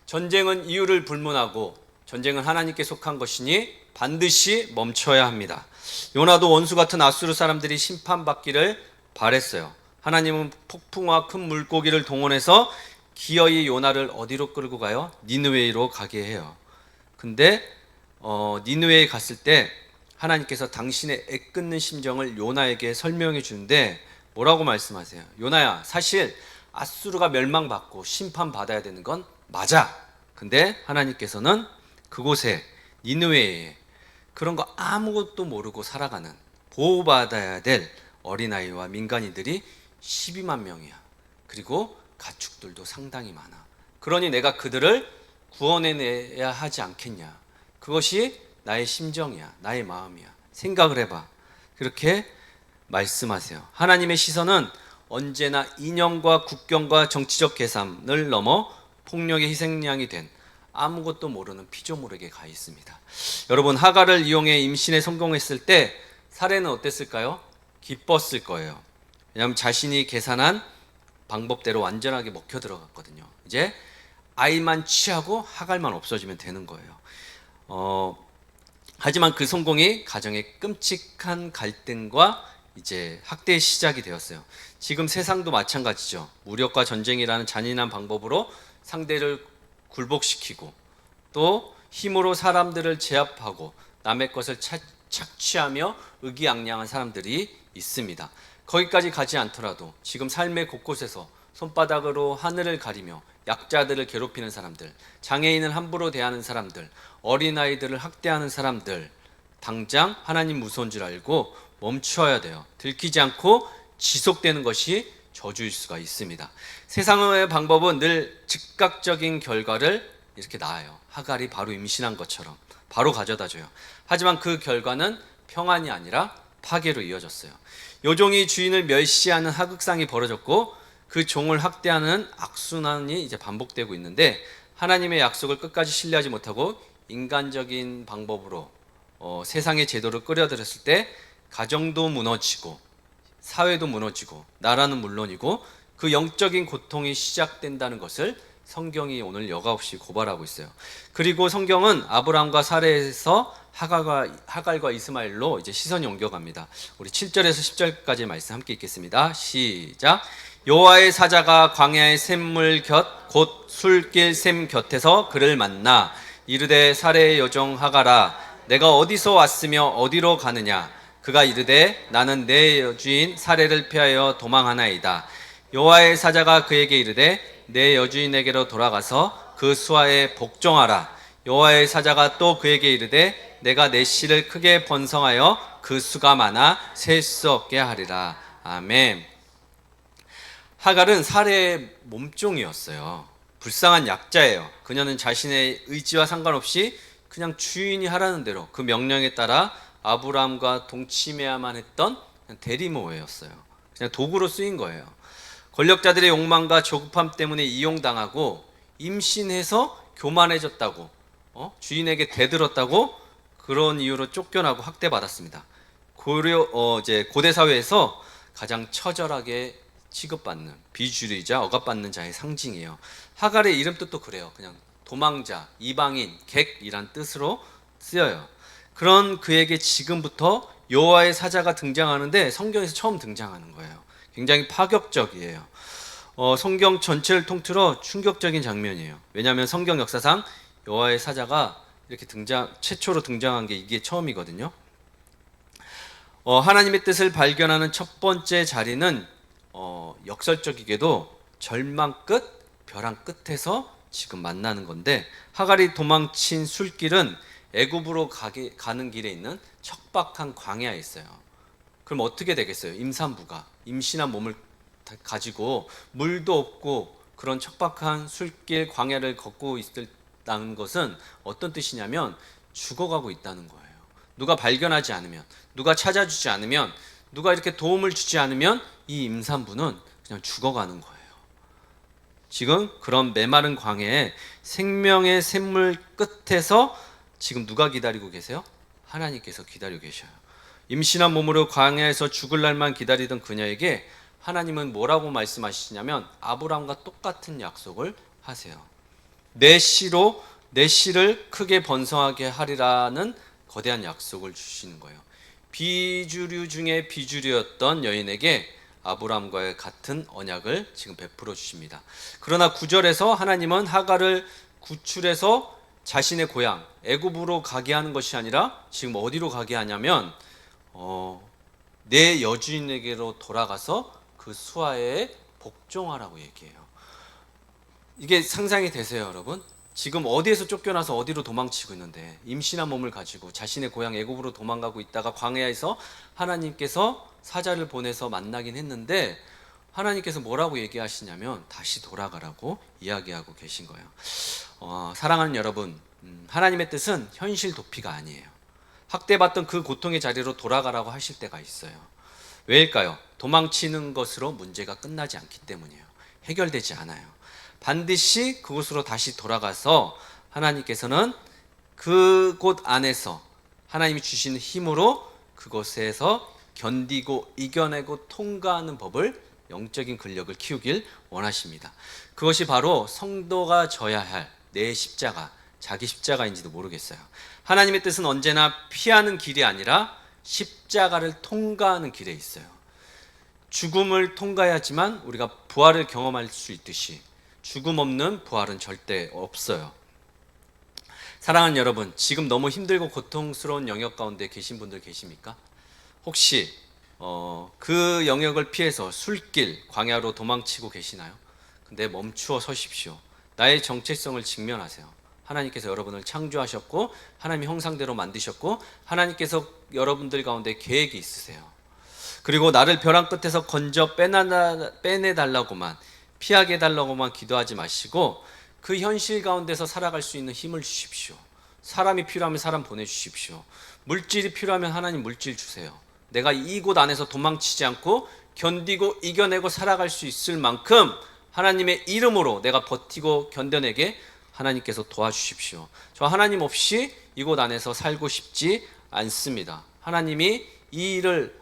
전쟁은 이유를 불문하고 전쟁은 하나님께 속한 것이니 반드시 멈춰야 합니다. 요나도 원수 같은 아수르 사람들이 심판받기를 바랬어요. 하나님은 폭풍과 큰 물고기를 동원해서 기어이 요나를 어디로 끌고 가요? 니느웨이로 가게 해요. 근데 니느웨이에 갔을 때 하나님께서 당신의 애끓는 심정을 요나에게 설명해 주는데 뭐라고 말씀하세요? 요나야, 사실 아수르가 멸망받고 심판받아야 되는 건 맞아. 근데 하나님께서는 그곳에 니느웨에 그런 거 아무것도 모르고 살아가는 보호받아야 될 어린아이와 민간인들이 12만 명이야. 그리고 가축들도 상당히 많아. 그러니 내가 그들을 구원해내야 하지 않겠냐. 그것이 나의 심정이야. 나의 마음이야. 생각을 해봐. 그렇게 말씀하세요. 하나님의 시선은 언제나 이념과 국경과 정치적 계산을 넘어 폭력의 희생양이 된 아무것도 모르는 피조물에게 가 있습니다. 여러분, 하갈을 이용해 임신에 성공했을 때 사례는 어땠을까요? 기뻤을 거예요. 왜냐하면 자신이 계산한 방법대로 완전하게 먹혀 들어갔거든요. 이제 아이만 취하고 하갈만 없어지면 되는 거예요. 하지만 그 성공이 가정의 끔찍한 갈등과 이제 학대의 시작이 되었어요. 지금 세상도 마찬가지죠. 무력과 전쟁이라는 잔인한 방법으로 상대를 굴복시키고 또 힘으로 사람들을 제압하고 남의 것을 착취하며 의기양양한 사람들이 있습니다. 거기까지 가지 않더라도 지금 삶의 곳곳에서 손바닥으로 하늘을 가리며 약자들을 괴롭히는 사람들, 장애인을 함부로 대하는 사람들, 어린아이들을 학대하는 사람들, 당장 하나님 무서운 줄 알고 멈춰야 돼요. 들키지 않고 지속되는 것이 저주일 수가 있습니다. 세상의 방법은 늘 즉각적인 결과를 이렇게 낳아요. 하갈이 바로 임신한 것처럼 바로 가져다줘요. 하지만 그 결과는 평안이 아니라 파괴로 이어졌어요. 요종이 주인을 멸시하는 하극상이 벌어졌고 그 종을 학대하는 악순환이 이제 반복되고 있는데, 하나님의 약속을 끝까지 신뢰하지 못하고 인간적인 방법으로 세상의 제도를 끌어들였을 때 가정도 무너지고 사회도 무너지고 나라는 물론이고 그 영적인 고통이 시작된다는 것을 성경이 오늘 여과없이 고발하고 있어요. 그리고 성경은 아브라함과 사레에서 하갈과 이스마엘로 이제 시선이 옮겨갑니다. 우리 7절에서 10절까지의 말씀 함께 읽겠습니다. 시작. 여호와의 사자가 광야의 샘물 곁 곧 술길 샘 곁에서 그를 만나 이르되 사레의 여종 하갈아 내가 어디서 왔으며 어디로 가느냐. 그가 이르되 나는 내 여주인 사레를 피하여 도망하나이다. 여호와의 사자가 그에게 이르되 내 여주인에게로 돌아가서 그 수하에 복종하라. 여호와의 사자가 또 그에게 이르되 내가 내 씨를 크게 번성하여 그 수가 많아 셀 수 없게 하리라. 아멘. 하갈은 사레의 몸종이었어요. 불쌍한 약자예요. 그녀는 자신의 의지와 상관없이 그냥 주인이 하라는 대로 그 명령에 따라 아브라함과 동침해야만 했던 대리모였어요. 그냥 도구로 쓰인 거예요. 권력자들의 욕망과 조급함 때문에 이용당하고 임신해서 교만해졌다고, 주인에게 대들었다고 그런 이유로 쫓겨나고 학대받았습니다. 고대 사회에서 가장 처절하게 취급받는 비주류이자 억압받는 자의 상징이에요. 하갈의 이름 뜻도 그래요. 그냥 도망자, 이방인, 객이란 뜻으로 쓰여요. 그런 그에게 지금부터 여호와의 사자가 등장하는데 성경에서 처음 등장하는 거예요. 굉장히 파격적이에요. 성경 전체를 통틀어 충격적인 장면이에요. 왜냐하면 성경 역사상 여호와의 사자가 이렇게 최초로 등장한 게 이게 처음이거든요. 하나님의 뜻을 발견하는 첫 번째 자리는 역설적이게도 절망 끝, 벼랑 끝에서 지금 만나는 건데, 하갈이 도망친 술길은 애굽으로 가는 길에 있는 척박한 광야에 있어요. 그럼 어떻게 되겠어요? 임산부가 임신한 몸을 가지고 물도 없고 그런 척박한 술길 광야를 걷고 있다는 것은 어떤 뜻이냐면 죽어가고 있다는 거예요. 누가 발견하지 않으면, 누가 찾아주지 않으면, 누가 이렇게 도움을 주지 않으면 이 임산부는 그냥 죽어가는 거예요. 지금 그런 메마른 광야에 생명의 샘물 끝에서 지금 누가 기다리고 계세요? 하나님께서 기다리고 계셔요. 임신한 몸으로 광야에서 죽을 날만 기다리던 그녀에게 하나님은 뭐라고 말씀하시냐면 아브라함과 똑같은 약속을 하세요. 내 씨로 내 씨를 크게 번성하게 하리라는 거대한 약속을 주시는 거예요. 비주류 중에 비주류였던 여인에게 아브라함과의 같은 언약을 지금 베풀어 주십니다. 그러나 9절에서 하나님은 하갈을 구출해서 자신의 고향 애굽으로 가게 하는 것이 아니라 지금 어디로 가게 하냐면 내 여주인에게로 돌아가서 그 수하에 복종하라고 얘기해요. 이게 상상이 되세요, 여러분? 지금 어디에서 쫓겨나서 어디로 도망치고 있는데 임신한 몸을 가지고 자신의 고향 애굽으로 도망가고 있다가 광야에서 하나님께서 사자를 보내서 만나긴 했는데 하나님께서 뭐라고 얘기하시냐면 다시 돌아가라고 이야기하고 계신 거예요. 사랑하는 여러분, 하나님의 뜻은 현실 도피가 아니에요. 학대받던 그 고통의 자리로 돌아가라고 하실 때가 있어요. 왜일까요? 도망치는 것으로 문제가 끝나지 않기 때문이에요. 해결되지 않아요. 반드시 그곳으로 다시 돌아가서 하나님께서는 그곳 안에서 하나님이 주시는 힘으로 그곳에서 견디고 이겨내고 통과하는 법을, 영적인 근력을 키우길 원하십니다. 그것이 바로 성도가 져야 할 내 십자가, 자기 십자가인지도 모르겠어요. 하나님의 뜻은 언제나 피하는 길이 아니라 십자가를 통과하는 길에 있어요. 죽음을 통과해야지만 우리가 부활을 경험할 수 있듯이 죽음 없는 부활은 절대 없어요. 사랑하는 여러분, 지금 너무 힘들고 고통스러운 영역 가운데 계신 분들 계십니까? 혹시 그 영역을 피해서 술길, 광야로 도망치고 계시나요? 근데 멈추어 서십시오. 나의 정체성을 직면하세요. 하나님께서 여러분을 창조하셨고 하나님의 형상대로 만드셨고 하나님께서 여러분들 가운데 계획이 있으세요. 그리고 나를 벼랑 끝에서 건져 빼내달라고만, 피하게 해달라고만 기도하지 마시고 그 현실 가운데서 살아갈 수 있는 힘을 주십시오. 사람이 필요하면 사람 보내주십시오. 물질이 필요하면 하나님 물질 주세요. 내가 이곳 안에서 도망치지 않고 견디고 이겨내고 살아갈 수 있을 만큼 하나님의 이름으로 내가 버티고 견뎌내게 하나님께서 도와주십시오. 저 하나님 없이 이곳 안에서 살고 싶지 않습니다. 하나님이 이 일을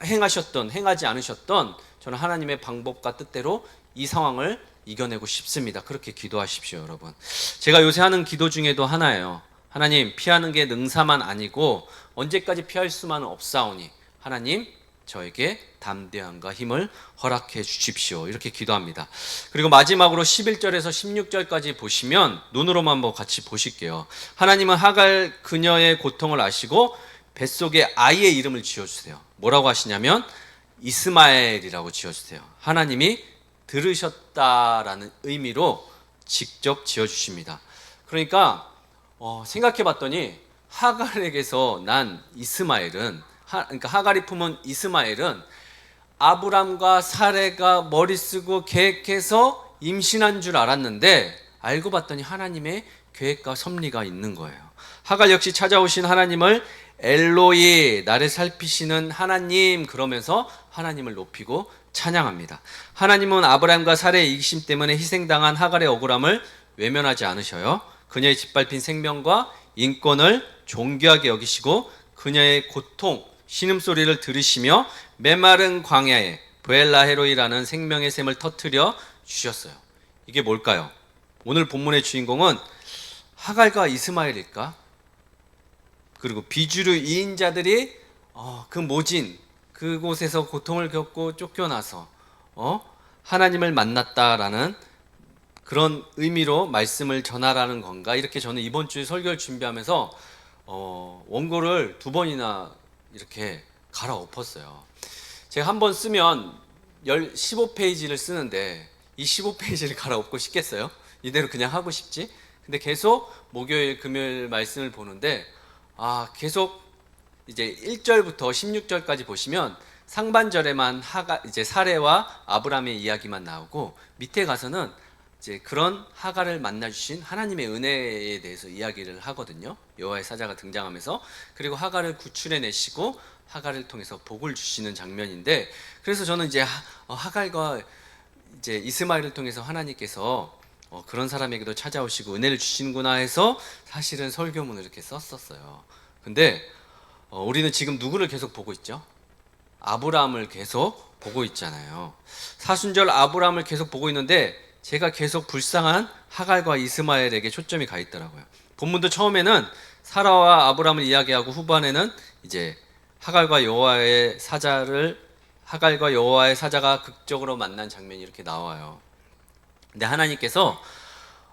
행하셨던 행하지 않으셨던 저는 하나님의 방법과 뜻대로 이 상황을 이겨내고 싶습니다. 그렇게 기도하십시오, 여러분. 제가 요새 하는 기도 중에도 하나예요. 하나님, 피하는 게 능사만 아니고 언제까지 피할 수만은 없사오니 하나님 저에게 담대함과 힘을 허락해 주십시오. 이렇게 기도합니다. 그리고 마지막으로 11절에서 16절까지 보시면 눈으로만 한번 같이 보실게요. 하나님은 하갈 그녀의 고통을 아시고 뱃속에 아이의 이름을 지어주세요. 뭐라고 하시냐면 이스마엘이라고 지어주세요. 하나님이 들으셨다라는 의미로 직접 지어주십니다. 그러니까 생각해 봤더니 하갈에게서 난 이스마엘은 그러니까 하갈이 품은 이스마엘은 아브람과 사레가 머리 쓰고 계획해서 임신한 줄 알았는데 알고 봤더니 하나님의 계획과 섭리가 있는 거예요. 하갈 역시 찾아오신 하나님을 엘로이, 나를 살피시는 하나님 그러면서 하나님을 높이고 찬양합니다. 하나님은 아브람과 사레의 이기심 때문에 희생당한 하갈의 억울함을 외면하지 않으셔요. 그녀의 짓밟힌 생명과 인권을 존귀하게 여기시고 그녀의 고통, 신음소리를 들으시며 메마른 광야에 브엘라헤로이라는 생명의 샘을 터뜨려 주셨어요. 이게 뭘까요? 오늘 본문의 주인공은 하갈과 이스마엘일까? 그리고 비주류 2인자들이 그 모진 그곳에서 고통을 겪고 쫓겨나서 하나님을 만났다라는 그런 의미로 말씀을 전하라는 건가? 이렇게 저는 이번 주에 설교를 준비하면서 원고를 2번이나 이렇게 갈아엎었어요. 제가 한 번 쓰면 15페이지를 쓰는데 이 15페이지를 갈아엎고 싶겠어요? 이대로 그냥 하고 싶지? 근데 계속 목요일, 금요일 말씀을 보는데 계속 이제 1절부터 16절까지 보시면 상반절에만 이제 사레와 아브라함의 이야기만 나오고 밑에 가서는 이제 그런 하갈을 만나 주신 하나님의 은혜에 대해서 이야기를 하거든요. 여호와의 사자가 등장하면서 그리고 하갈을 구출해 내시고 하갈을 통해서 복을 주시는 장면인데 그래서 저는 이제 하갈과 이제 이스마엘을 통해서 하나님께서 그런 사람에게도 찾아오시고 은혜를 주시는구나 해서 사실은 설교문을 이렇게 썼었어요. 근데 우리는 지금 누구를 계속 보고 있죠? 아브라함을 계속 보고 있잖아요. 사순절 아브라함을 계속 보고 있는데 제가 계속 불쌍한 하갈과 이스마엘에게 초점이 가 있더라고요. 본문도 처음에는 사라와 아브라함을 이야기하고 후반에는 이제 하갈과 여호와의 사자가 극적으로 만난 장면이 이렇게 나와요. 근데 하나님께서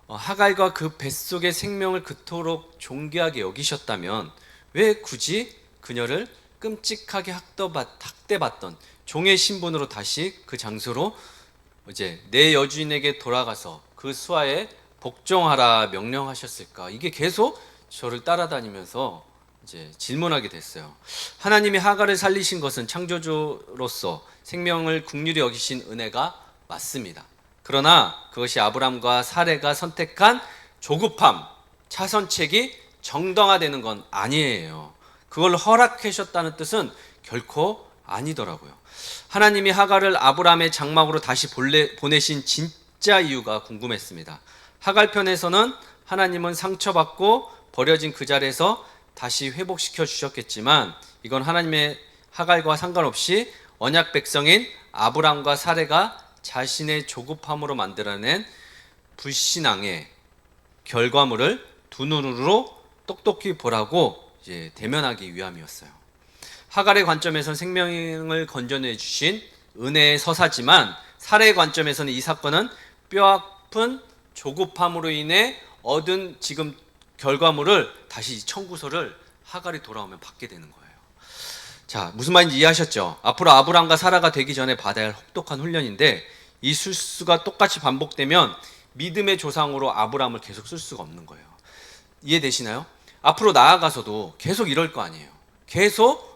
하갈과 그 뱃속의 생명을 그토록 존귀하게 여기셨다면 왜 굳이 그녀를 끔찍하게 학대받던 종의 신분으로 다시 그 장소로 이제 내 여주인에게 돌아가서 그 수하에 복종하라 명령하셨을까? 이게 계속 저를 따라다니면서 이제 질문하게 됐어요. 하나님이 하갈을 살리신 것은 창조주로서 생명을 긍휼히 여기신 은혜가 맞습니다. 그러나 그것이 아브람과 사레가 선택한 조급함, 차선책이 정당화되는 건 아니에요. 그걸 허락하셨다는 뜻은 결코 아니더라고요. 하나님이 하갈을 아브람의 장막으로 다시 보내신 진짜 이유가 궁금했습니다. 하갈 편에서는 하나님은 상처받고 버려진 그 자리에서 다시 회복시켜 주셨겠지만 이건 하나님의 하갈과 상관없이 언약 백성인 아브람과 사레가 자신의 조급함으로 만들어낸 불신앙의 결과물을 두 눈으로 똑똑히 보라고 이제 대면하기 위함이었어요. 하갈의 관점에서는 생명을 건져내 주신 은혜의 서사지만 사례의 관점에서는 이 사건은 뼈아픈 조급함으로 인해 얻은 지금 결과물을 다시 청구서를 하갈이 돌아오면 받게 되는 거예요. 자, 무슨 말인지 이해하셨죠? 앞으로 아브람과 사라가 되기 전에 받아야 할 혹독한 훈련인데 이 실수가 똑같이 반복되면 믿음의 조상으로 아브람을 계속 쓸 수가 없는 거예요. 이해되시나요? 앞으로 나아가서도 계속 이럴 거 아니에요. 계속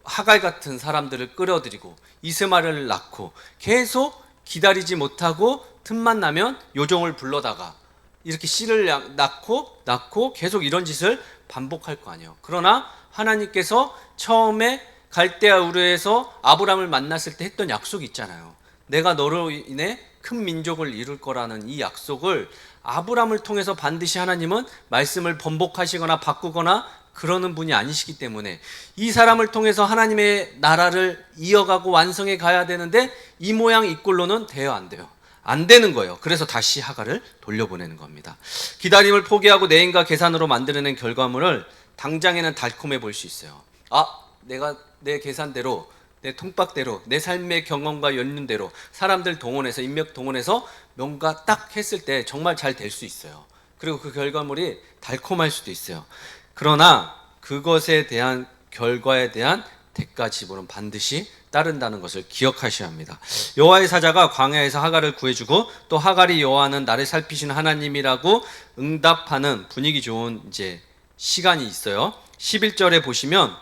하갈 같은 사람들을 끌어들이고 이스마엘을 낳고 계속 기다리지 못하고 틈만 나면 요정을 불러다가 이렇게 씨를 낳고 계속 이런 짓을 반복할 거 아니에요. 그러나 하나님께서 처음에 갈대아 우르에서 아브람을 만났을 때 했던 약속이 있잖아요. 내가 너로 인해 큰 민족을 이룰 거라는 이 약속을 아브람을 통해서 반드시 하나님은 말씀을 번복하시거나 바꾸거나 그러는 분이 아니시기 때문에 이 사람을 통해서 하나님의 나라를 이어가고 완성해 가야 되는데 이 모양 이 꼴로는 돼요, 안 돼요? 안 되는 거예요. 그래서 다시 하갈을 돌려보내는 겁니다. 기다림을 포기하고 내인과 계산으로 만들어낸 결과물을 당장에는 달콤해 보일 수 있어요. 내가 내 계산대로, 내 통박대로, 내 삶의 경험과 연륜대로 사람들 동원해서, 인맥 동원해서 뭔가 딱 했을 때 정말 잘 될 수 있어요. 그리고 그 결과물이 달콤할 수도 있어요. 그러나 그것에 대한 결과에 대한 대가 지불은 반드시 따른다는 것을 기억하셔야 합니다. 여호와의 사자가 광야에서 하갈을 구해주고 또 하갈이 여호와는 나를 살피시는 하나님이라고 응답하는 분위기 좋은 이제 시간이 있어요. 11절에 보시면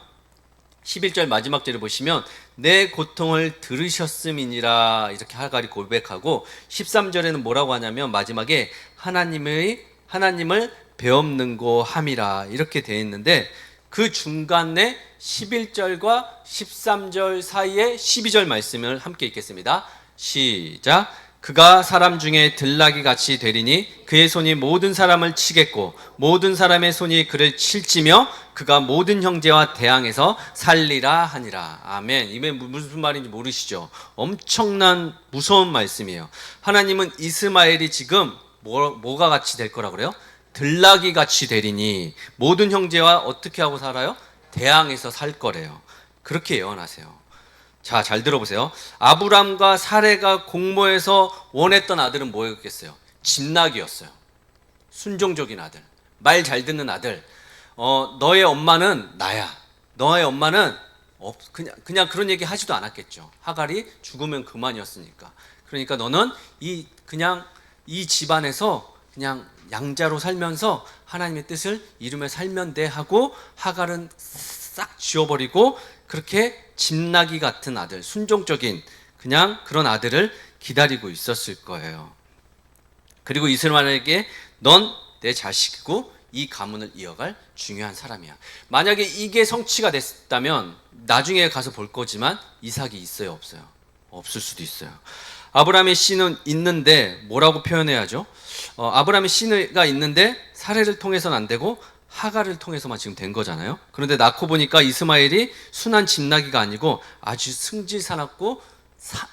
11절 마지막 절에 보시면 내 고통을 들으셨음이니라 이렇게 하갈이 고백하고 13절에는 뭐라고 하냐면 마지막에 하나님을 배없는고 함이라 이렇게 되어 있는데 그 중간에 11절과 13절 사이에 12절 말씀을 함께 읽겠습니다. 시작. 그가 사람 중에 들나귀 같이 되리니 그의 손이 모든 사람을 치겠고 모든 사람의 손이 그를 칠지며 그가 모든 형제와 대항해서 살리라 하니라. 아멘. 이게 무슨 말인지 모르시죠? 엄청난 무서운 말씀이에요. 하나님은 이스마엘이 지금 뭐가 같이 될 거라 그래요? 들나귀 같이 되리니 모든 형제와 어떻게 하고 살아요? 대항해서 살 거래요. 그렇게 예언하세요. 자, 잘 들어보세요. 아브람과 사레가 공모해서 원했던 아들은 뭐였겠어요? 집나귀였어요. 순종적인 아들, 말 잘 듣는 아들. 너의 엄마는 나야. 너의 엄마는 그냥 그런 얘기 하지도 않았겠죠. 하갈이 죽으면 그만이었으니까. 그러니까 너는 이 집안에서 그냥 양자로 살면서 하나님의 뜻을 이루며 살면 돼 하고 하갈은 싹 지워버리고 그렇게 집나귀 같은 아들, 순종적인 그냥 그런 아들을 기다리고 있었을 거예요. 그리고 이스마엘에게 넌 내 자식이고 이 가문을 이어갈 중요한 사람이야. 만약에 이게 성취가 됐다면 나중에 가서 볼 거지만 이삭이 있어요, 없어요? 없을 수도 있어요. 아브라함의 씨는 있는데 뭐라고 표현해야죠? 아브라함의 씨가 있는데 사레를 통해서는 안 되고 하갈을 통해서만 지금 된 거잖아요. 그런데 낳고 보니까 이스마엘이 순한 집나귀가 아니고 아주 승질 사납고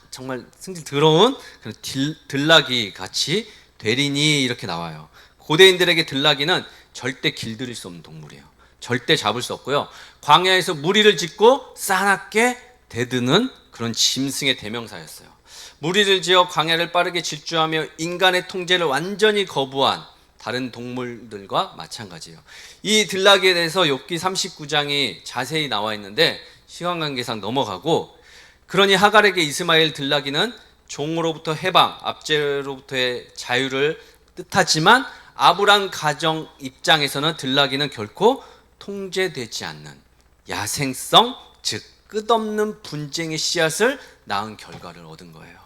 정말 승질 더러운 그런 들나귀 같이 되리니 이렇게 나와요. 고대인들에게 들나귀는 절대 길들일 수 없는 동물이에요. 절대 잡을 수 없고요. 광야에서 무리를 짓고 싸납게 대드는 그런 짐승의 대명사였어요. 무리를 지어 광야를 빠르게 질주하며 인간의 통제를 완전히 거부한 다른 동물들과 마찬가지예요. 이 들나귀에 대해서 욥기 39장이 자세히 나와 있는데 시간 관계상 넘어가고, 그러니 하갈에게 이스마엘 들나귀는 종으로부터 해방, 압제로부터의 자유를 뜻하지만 아브람 가정 입장에서는 들나귀는 결코 통제되지 않는 야생성, 즉 끝없는 분쟁의 씨앗을 낳은 결과를 얻은 거예요.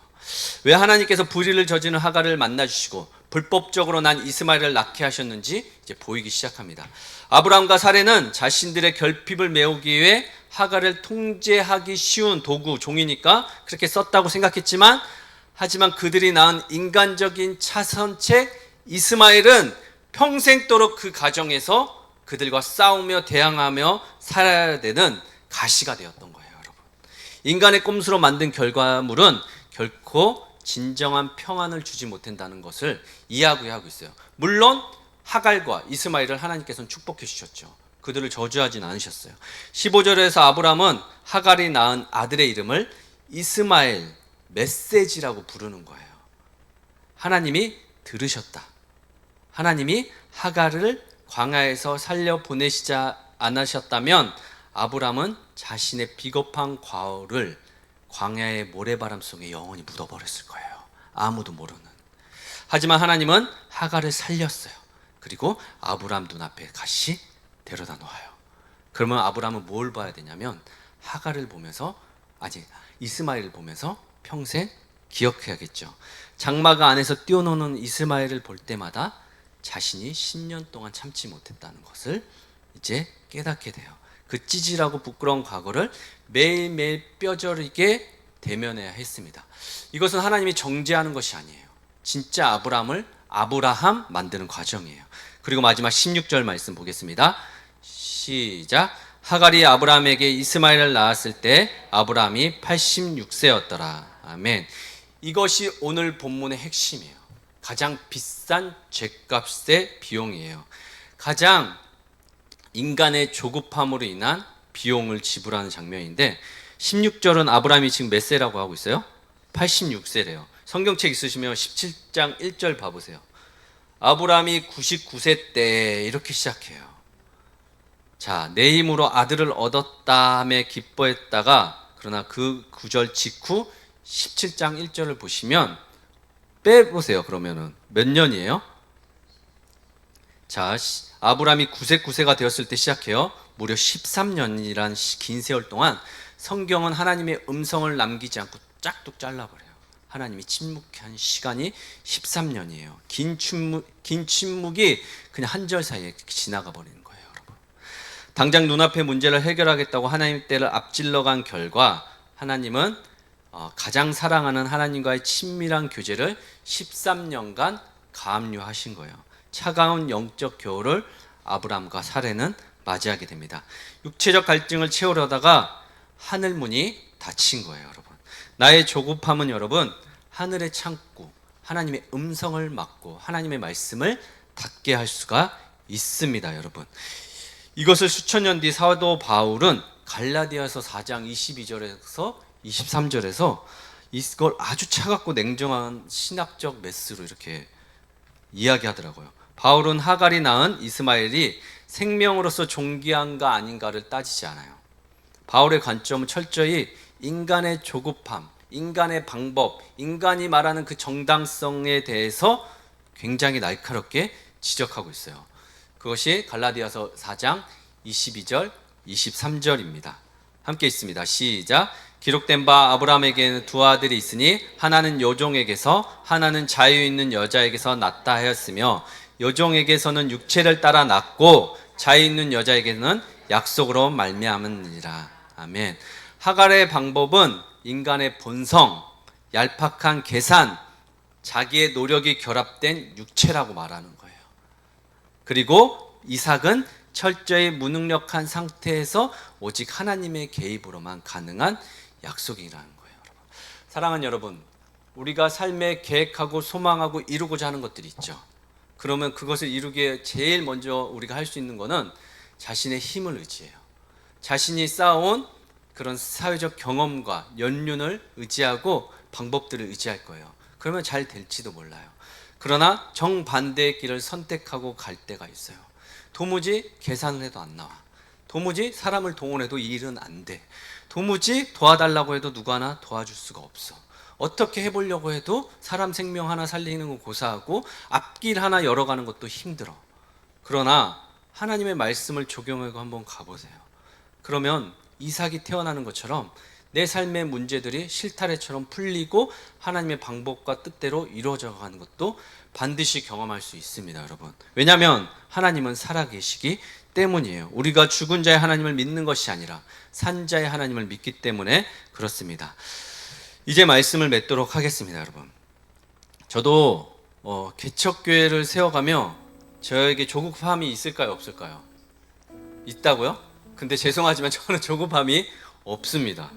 왜 하나님께서 불의를 저지른 하갈을 만나주시고 불법적으로 난 이스마엘을 낳게 하셨는지 이제 보이기 시작합니다. 아브람과 사레는 자신들의 결핍을 메우기 위해 하갈을 통제하기 쉬운 도구, 종이니까 그렇게 썼다고 생각했지만, 하지만 그들이 낳은 인간적인 차선책 이스마엘은 평생도록 그 가정에서 그들과 싸우며 대항하며 살아야 되는 가시가 되었던 거예요, 여러분. 인간의 꼼수로 만든 결과물은 결코 진정한 평안을 주지 못한다는 것을 이해하고 있어요. 물론 하갈과 이스마엘을 하나님께서는 축복해 주셨죠. 그들을 저주하진 않으셨어요. 15절에서 아브라함은 하갈이 낳은 아들의 이름을 이스마엘, 메세지라고 부르는 거예요. 하나님이 들으셨다. 하나님이 하갈을 광야에서 살려 보내시지 않으셨다면 아브라함은 자신의 비겁한 과오를 광야의 모래바람 속에 영원히 묻어버렸을 거예요. 아무도 모르는. 하지만 하나님은 하갈을 살렸어요. 그리고 아브라함 눈앞에 다시 데려다 놓아요. 그러면 아브라함은 뭘 봐야 되냐면 하갈을 보면서, 이스마엘을 보면서 평생 기억해야겠죠. 장마가 안에서 뛰어노는 이스마엘을 볼 때마다 자신이 10년 동안 참지 못했다는 것을 이제 깨닫게 돼요. 그 찌질하고 부끄러운 과거를 매일매일 뼈저리게 대면해야 했습니다. 이것은 하나님이 정죄하는 것이 아니에요. 진짜 아브라함 만드는 과정이에요. 그리고 마지막 16절 말씀 보겠습니다. 시작. 하갈이 아브라함에게 이스마엘을 낳았을 때 아브라함이 86세였더라. 아멘. 이것이 오늘 본문의 핵심이에요. 가장 비싼 죗값의 비용이에요. 가장 인간의 조급함으로 인한 비용을 지불하는 장면인데 16절은 아브라함이 지금 몇 세라고 하고 있어요? 86세래요. 성경책 있으시면 17장 1절 봐보세요. 아브라함이 99세 때 이렇게 시작해요. 자, 내 힘으로 아들을 얻었다며 기뻐했다가, 그러나 그 구절 직후 17장 1절을 보시면 빼보세요. 그러면은 몇 년이에요? 자, 아브라함이 99세가 되었을 때 시작해요. 무려 13년이란 긴 세월 동안 성경은 하나님의 음성을 남기지 않고 짝뚝 잘라버려요. 하나님이 침묵한 시간이 13년이에요. 긴 침묵이 그냥 한 절 사이에 지나가 버리는 거예요, 여러분. 당장 눈앞의 문제를 해결하겠다고 하나님 때를 앞질러 간 결과 하나님은 가장 사랑하는 하나님과의 친밀한 교제를 13년간 가압류하신 거예요. 차가운 영적 겨울을 아브라함과 사레는 맞이하게 됩니다. 육체적 갈증을 채우려다가 하늘문이 닫힌 거예요, 여러분. 나의 조급함은 여러분, 하늘의 창구, 하나님의 음성을 막고 하나님의 말씀을 닫게 할 수가 있습니다, 여러분. 이것을 수천 년 뒤 사도 바울은 갈라디아서 4장 22절에서 23절에서 이걸 아주 차갑고 냉정한 신학적 메스로 이렇게 이야기하더라고요. 바울은 하갈이 낳은 이스마엘이 생명으로서 존귀한가 아닌가를 따지지 않아요. 바울의 관점은 철저히 인간의 조급함, 인간의 방법, 인간이 말하는 그 정당성에 대해서 굉장히 날카롭게 지적하고 있어요. 그것이 갈라디아서 4장 22절, 23절입니다. 함께 있습니다. 시작. 기록된 바 아브라함에게는 두 아들이 있으니 하나는 여종에게서 하나는 자유 있는 여자에게서 낳다 하였으며 여종에게서는 육체를 따라 낳고 자유 있는 여자에게는 약속으로 말미암으니라. 아멘. 하갈의 방법은 인간의 본성, 얄팍한 계산, 자기의 노력이 결합된 육체라고 말하는 거예요. 그리고 이삭은 철저히 무능력한 상태에서 오직 하나님의 개입으로만 가능한 약속이라는 거예요, 여러분. 사랑하는 여러분, 우리가 삶에 계획하고 소망하고 이루고자 하는 것들이 있죠. 그러면 그것을 이루기에 제일 먼저 우리가 할 수 있는 것은 자신의 힘을 의지해요. 자신이 쌓아온 그런 사회적 경험과 연륜을 의지하고 방법들을 의지할 거예요. 그러면 잘 될지도 몰라요. 그러나 정반대의 길을 선택하고 갈 때가 있어요. 도무지 계산을 해도 안 나와. 도무지 사람을 동원해도 이 일은 안 돼. 도무지 도와달라고 해도 누구 하나 도와줄 수가 없어. 어떻게 해보려고 해도 사람 생명 하나 살리는 건 고사하고 앞길 하나 열어가는 것도 힘들어. 그러나 하나님의 말씀을 적용하고 한번 가보세요. 그러면 이삭이 태어나는 것처럼 내 삶의 문제들이 실타래처럼 풀리고 하나님의 방법과 뜻대로 이루어져 가는 것도 반드시 경험할 수 있습니다, 여러분. 왜냐하면 하나님은 살아계시기 때문이에요. 우리가 죽은 자의 하나님을 믿는 것이 아니라 산 자의 하나님을 믿기 때문에 그렇습니다. 이제 말씀을 맺도록 하겠습니다, 여러분. 저도 개척교회를 세워가며 저에게 조급함이 있을까요, 없을까요? 있다고요? 근데 죄송하지만 저는 조급함이 없습니다.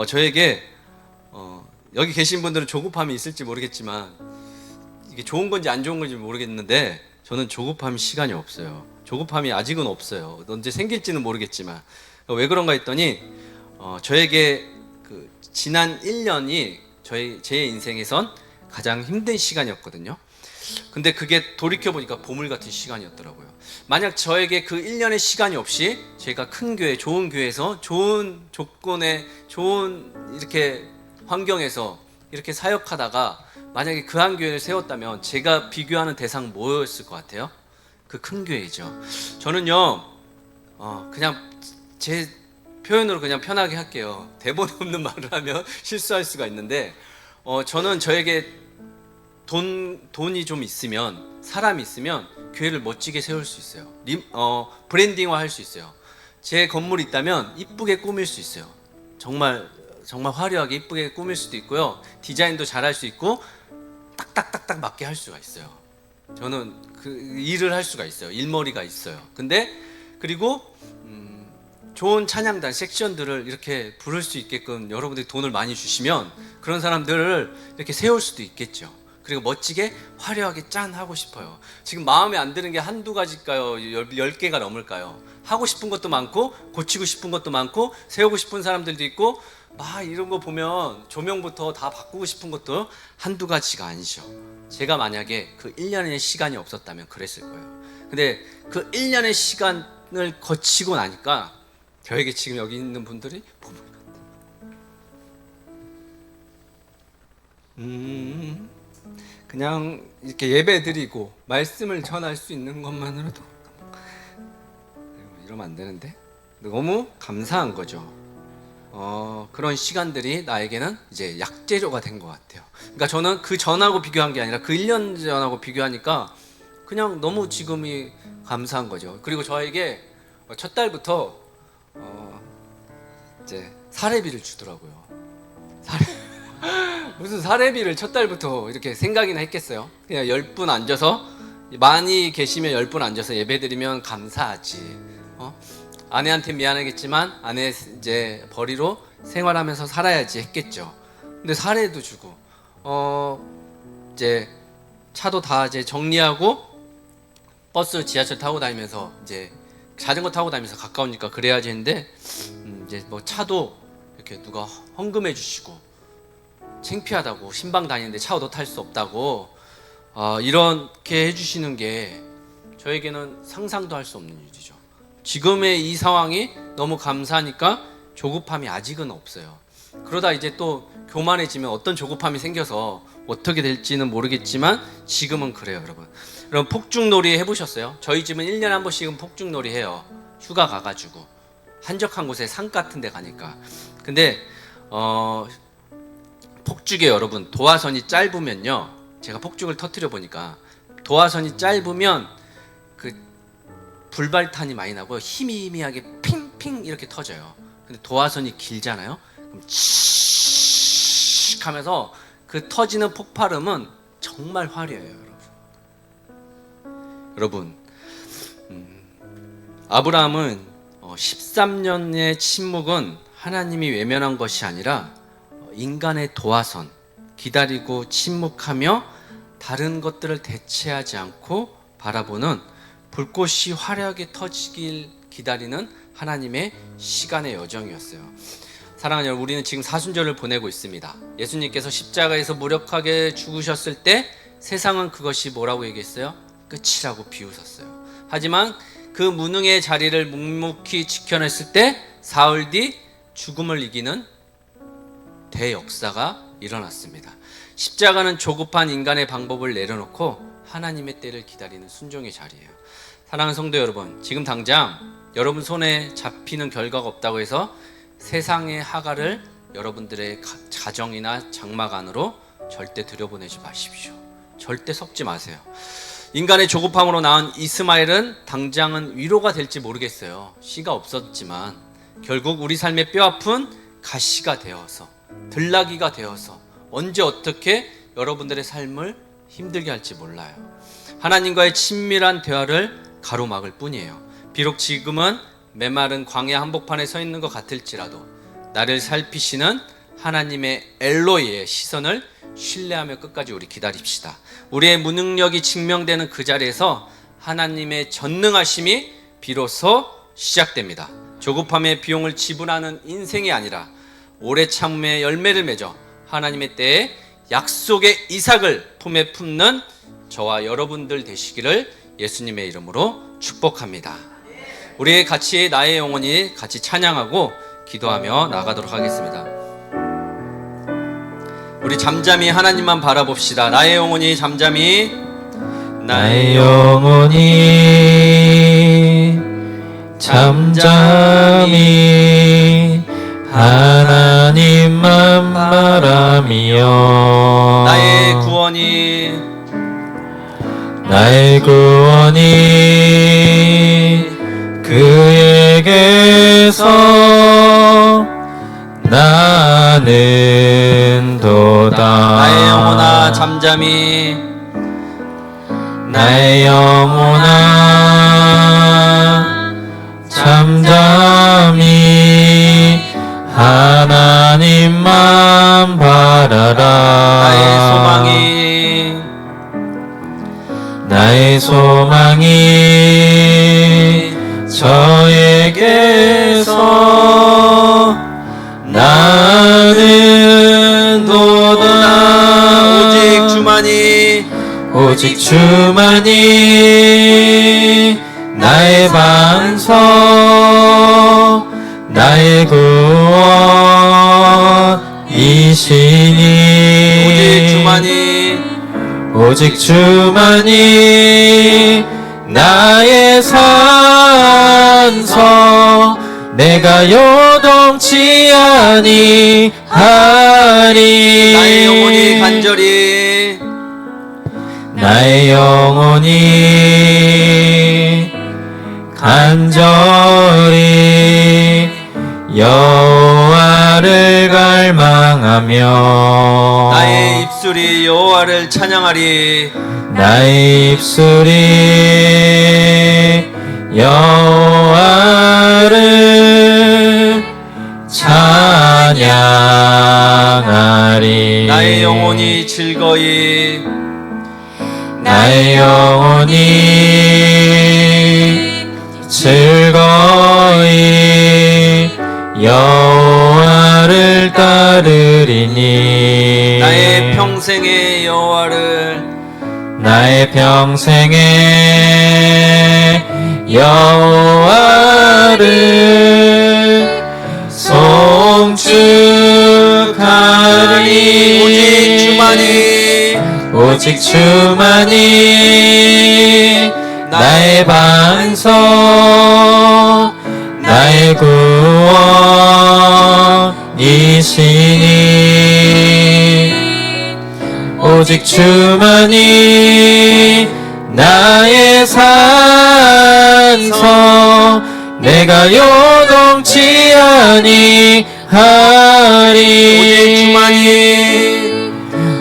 저에게 여기 계신 분들은 조급함이 있을지 모르겠지만 이게 좋은 건지 안 좋은 건지 모르겠는데 저는 조급함 시간이 없어요. 조급함이 아직은 없어요. 언제 생길지는 모르겠지만. 왜 그런가 했더니 저에게 그 지난 1년이 제 인생에선 가장 힘든 시간이었거든요. 근데 그게 돌이켜보니까 보물 같은 시간이었더라고요. 만약 저에게 그 1년의 시간이 없이 제가 큰 교회, 좋은 교회에서 좋은 조건에 좋은 이렇게 환경에서 이렇게 사역하다가 만약에 그 한 교회를 세웠다면 제가 비교하는 대상 뭐였을 것 같아요? 그 큰 교회이죠. 저는요 그냥 제 표현으로 그냥 편하게 할게요. 대본 없는 말을 하면 실수할 수가 있는데 저는 저에게 돈이 좀 있으면, 사람이 있으면 교회를 멋지게 세울 수 있어요. 브랜딩화 할 수 있어요. 제 건물이 있다면 이쁘게 꾸밀 수 있어요. 정말 화려하게 이쁘게 꾸밀 수도 있고요. 디자인도 잘할 수 있고 딱딱딱딱 맞게 할 수가 있어요. 저는 그 일을 할 수가 있어요. 일머리가 있어요. 근데 그리고 좋은 찬양단 섹션들을 이렇게 부를 수 있게끔 여러분들이 돈을 많이 주시면 그런 사람들을 이렇게 세울 수도 있겠죠. 그리고 멋지게 화려하게 짠 하고 싶어요. 지금 마음에 안 드는 게 한두 가지일까요? 10개가 넘을까요? 하고 싶은 것도 많고 고치고 싶은 것도 많고 세우고 싶은 사람들도 있고 막 이런 거 보면 조명부터 다 바꾸고 싶은 것도 한두 가지가 아니죠. 제가 만약에 그 1년의 시간이 없었다면 그랬을 거예요. 근데 그 1년의 시간을 거치고 나니까 저에게 지금 여기 있는 분들이 보물 같아요. 그냥 이렇게 예배 드리고 말씀을 전할 수 있는 것만으로도 이러면 안 되는데 너무 감사한 거죠. 그런 시간들이 나에게는 이제 약재료가 된 것 같아요. 그러니까 저는 그 전하고 비교한 게 아니라 그 1년 전하고 비교하니까 그냥 너무 지금이 감사한 거죠. 그리고 저에게 첫 달부터 이제 사례비를 주더라고요. 무슨 사례비를 첫 달부터 이렇게 생각이나 했겠어요? 그냥 10분 앉아서 많이 계시면 10분 앉아서 예배드리면 감사하지. 아내한테 미안하겠지만 아내 이제 벌이로 생활하면서 살아야지 했겠죠. 근데 사례도 주고 이제 차도 다 이제 정리하고 버스 지하철 타고 다니면서 이제 자전거 타고 다니면서 가까우니까 그래야지 했는데 이제 뭐 차도 이렇게 누가 헌금해 주시고 창피하다고 신방 다니는데 차도 탈 수 없다고 이렇게 해주시는 게 저에게는 상상도 할 수 없는 일이죠. 지금의 이 상황이 너무 감사하니까 조급함이 아직은 없어요. 그러다 이제 또 교만해지면 어떤 조급함이 생겨서 어떻게 될지는 모르겠지만 지금은 그래요. 여러분 폭죽놀이 해보셨어요? 저희 집은 1년에 한 번씩은 폭죽놀이 해요. 휴가 가가지고 한적한 곳에 산 같은 데 가니까. 근데 폭죽에 여러분 도화선이 짧으면요, 제가 폭죽을 터뜨려 보니까 도화선이 짧으면 그 불발탄이 많이 나고 희미하게 핑핑 이렇게 터져요. 근데 도화선이 길잖아요. 그럼 칙 하면서 그 터지는 폭발음은 정말 화려해요. 여러분 아브라함은 13년의 침묵은 하나님이 외면한 것이 아니라 인간의 도화선, 기다리고 침묵하며 다른 것들을 대체하지 않고 바라보는 불꽃이 화려하게 터지길 기다리는 하나님의 시간의 여정이었어요. 사랑하는 여러분, 우리는 지금 사순절을 보내고 있습니다. 예수님께서 십자가에서 무력하게 죽으셨을 때 세상은 그것이 뭐라고 얘기했어요? 끝이라고 비웃었어요. 하지만 그 무능의 자리를 묵묵히 지켜냈을 때 사흘 뒤 죽음을 이기는 대역사가 일어났습니다. 십자가는 조급한 인간의 방법을 내려놓고 하나님의 때를 기다리는 순종의 자리예요. 사랑하는 성도 여러분, 지금 당장 여러분 손에 잡히는 결과가 없다고 해서 세상의 하가를 여러분들의 가정이나 장막 안으로 절대 들여보내지 마십시오. 절대 섞지 마세요. 인간의 조급함으로 낳은 이스마엘은 당장은 위로가 될지 모르겠어요. 씨가 없었지만 결국 우리 삶의 뼈아픈 가시가 되어서, 들나귀가 되어서 언제 어떻게 여러분들의 삶을 힘들게 할지 몰라요. 하나님과의 친밀한 대화를 가로막을 뿐이에요. 비록 지금은 메마른 광야 한복판에 서 있는 것 같을지라도 나를 살피시는 하나님의 엘로이의 시선을 신뢰하며 끝까지 우리 기다립시다. 우리의 무능력이 증명되는 그 자리에서 하나님의 전능하심이 비로소 시작됩니다. 조급함의 비용을 지불하는 인생이 아니라 오래 참음의 열매를 맺어 하나님의 때에 약속의 이삭을 품에 품는 저와 여러분들 되시기를 예수님의 이름으로 축복합니다. 우리 같이 나의 영혼이 같이 찬양하고 기도하며 나가도록 하겠습니다. 우리 잠잠히 하나님만 바라봅시다. 나의 영혼이 잠잠히, 나의 영혼이 잠잠히 하나님만 바라며 나의 구원이 그에게서 나는 도다. 나의 영혼아 잠잠히, 나의 영혼아 잠잠히 하나님만 바라라. 나의 소망이 저에게서 나는 도다. 오직 주만이 나의 반석, 나의 구원이시니. 오직 주만이 나의 산석, 내가 요동치 아니하리. 나의 영혼이 간절히, 나의 영혼이 간절히 여호와를 갈망하며 나의 입술이 여호와를 찬양하리. 나의 입술이 여호와를 찬양하리. 나의 영혼이 즐거이, 나의 영혼이 즐거이 여호와를 따르리니. 나의 평생의 여호와를, 나의 평생의 여호와를 송축하리. 오직 주만이 나의 반석, 나의 구원이시니. 오직 주만이 나의 산석, 내가 요동치 아니하리.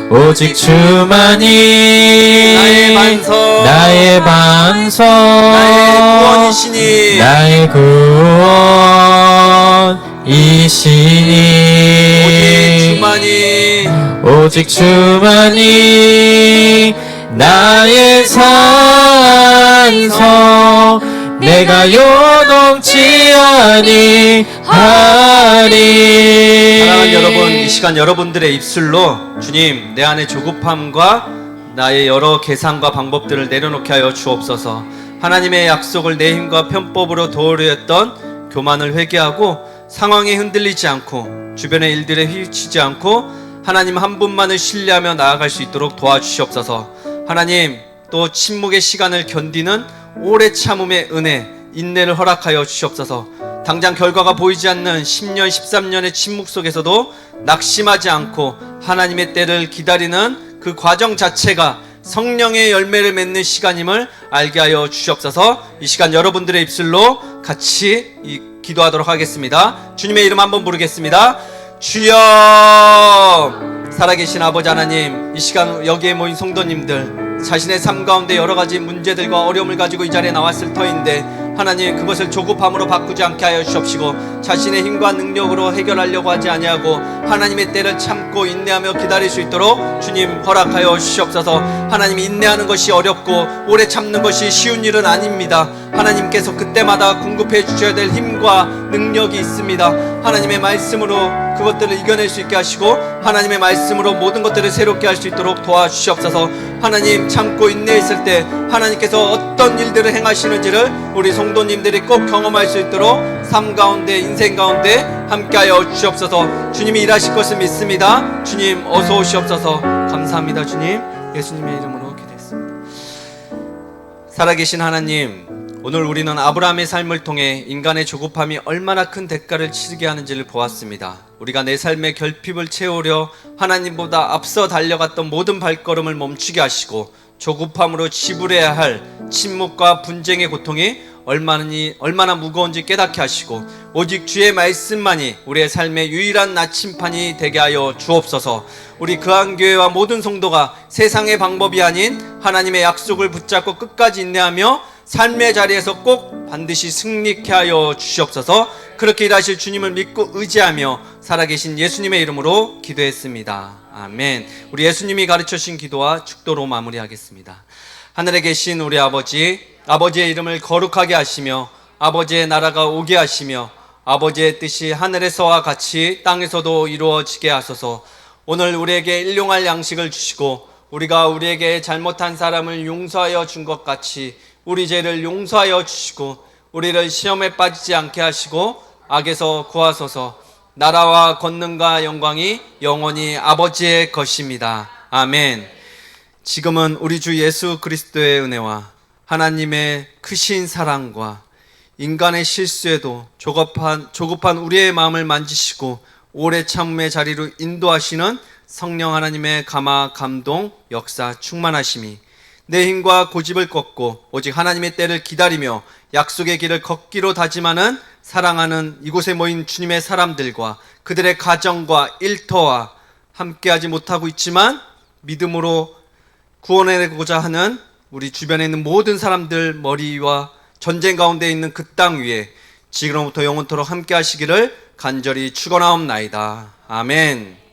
오직 주만이 나의 반석, 나의 반석, 나의 구원이시니. 나의 구원이시니. 오직 주만이 나의 산석, 내가 요동치 아니하리. 사랑하는 여러분, 이 시간 여러분들의 입술로 주님, 내 안의 조급함과 나의 여러 계산과 방법들을 내려놓게 하여 주옵소서. 하나님의 약속을 내 힘과 편법으로 도우려 했던 교만을 회개하고 상황에 흔들리지 않고 주변의 일들에 휘치지 않고 하나님 한 분만을 신뢰하며 나아갈 수 있도록 도와주시옵소서. 하나님, 또 침묵의 시간을 견디는 오래 참음의 은혜, 인내를 허락하여 주시옵소서. 당장 결과가 보이지 않는 10년, 13년의 침묵 속에서도 낙심하지 않고 하나님의 때를 기다리는 그 과정 자체가 성령의 열매를 맺는 시간임을 알게 하여 주시옵소서. 이 시간 여러분들의 입술로 같이 기도하도록 하겠습니다. 주님의 이름 한번 부르겠습니다. 주여. 살아계신 아버지 하나님, 이 시간 여기에 모인 성도님들 자신의 삶 가운데 여러 가지 문제들과 어려움을 가지고 이 자리에 나왔을 터인데 하나님 그것을 조급함으로 바꾸지 않게 하여 주옵시고 자신의 힘과 능력으로 해결하려고 하지 아니하고 하나님의 때를 참고 인내하며 기다릴 수 있도록 주님 허락하여 주시옵소서. 하나님 인내하는 것이 어렵고 오래 참는 것이 쉬운 일은 아닙니다. 하나님께서 그때마다 공급해 주셔야 될 힘과 능력이 있습니다. 하나님의 말씀으로 그것들을 이겨낼 수 있게 하시고 하나님의 말씀으로 모든 것들을 새롭게 할 수 있도록 도와주시옵소서. 하나님 참고 인내했을 때 하나님께서 어떤 일들을 행하시는지를 우리 성도님들이 꼭 경험할 수 있도록 삶 가운데 인생 가운데 함께하여 주시옵소서. 주님이 일하실 것을 믿습니다. 주님 어서 오시옵소서. 감사합니다. 주님 예수님의 이름으로 기도했습니다. 살아계신 하나님, 오늘 우리는 아브라함의 삶을 통해 인간의 조급함이 얼마나 큰 대가를 치르게 하는지를 보았습니다. 우리가 내 삶의 결핍을 채우려 하나님보다 앞서 달려갔던 모든 발걸음을 멈추게 하시고 조급함으로 지불해야 할 침묵과 분쟁의 고통이 얼마나 무거운지 깨닫게 하시고 오직 주의 말씀만이 우리의 삶의 유일한 나침판이 되게 하여 주옵소서. 우리 그한교회와 모든 성도가 세상의 방법이 아닌 하나님의 약속을 붙잡고 끝까지 인내하며 삶의 자리에서 꼭 반드시 승리케 하여 주시옵소서. 그렇게 일하실 주님을 믿고 의지하며 살아계신 예수님의 이름으로 기도했습니다. 아멘. 우리 예수님이 가르쳐주신 기도와 축도로 마무리하겠습니다. 하늘에 계신 우리 아버지, 아버지의 이름을 거룩하게 하시며 아버지의 나라가 오게 하시며 아버지의 뜻이 하늘에서와 같이 땅에서도 이루어지게 하소서. 오늘 우리에게 일용할 양식을 주시고 우리가 우리에게 잘못한 사람을 용서하여 준 것 같이 우리 죄를 용서하여 주시고 우리를 시험에 빠지지 않게 하시고 악에서 구하소서. 나라와 권능과 영광이 영원히 아버지의 것입니다. 아멘. 지금은 우리 주 예수 그리스도의 은혜와 하나님의 크신 사랑과 인간의 실수에도 조급한 우리의 마음을 만지시고 오래 참음의 자리로 인도하시는 성령 하나님의 감화 감동 역사 충만하심이 내 힘과 고집을 꺾고 오직 하나님의 때를 기다리며 약속의 길을 걷기로 다짐하는 사랑하는 이곳에 모인 주님의 사람들과 그들의 가정과 일터와 함께하지 못하고 있지만 믿음으로 구원해내고자 하는 우리 주변에 있는 모든 사람들 머리와 전쟁 가운데 있는 그 땅 위에 지금부터 영원토록 함께 하시기를 간절히 축원하옵나이다. 아멘.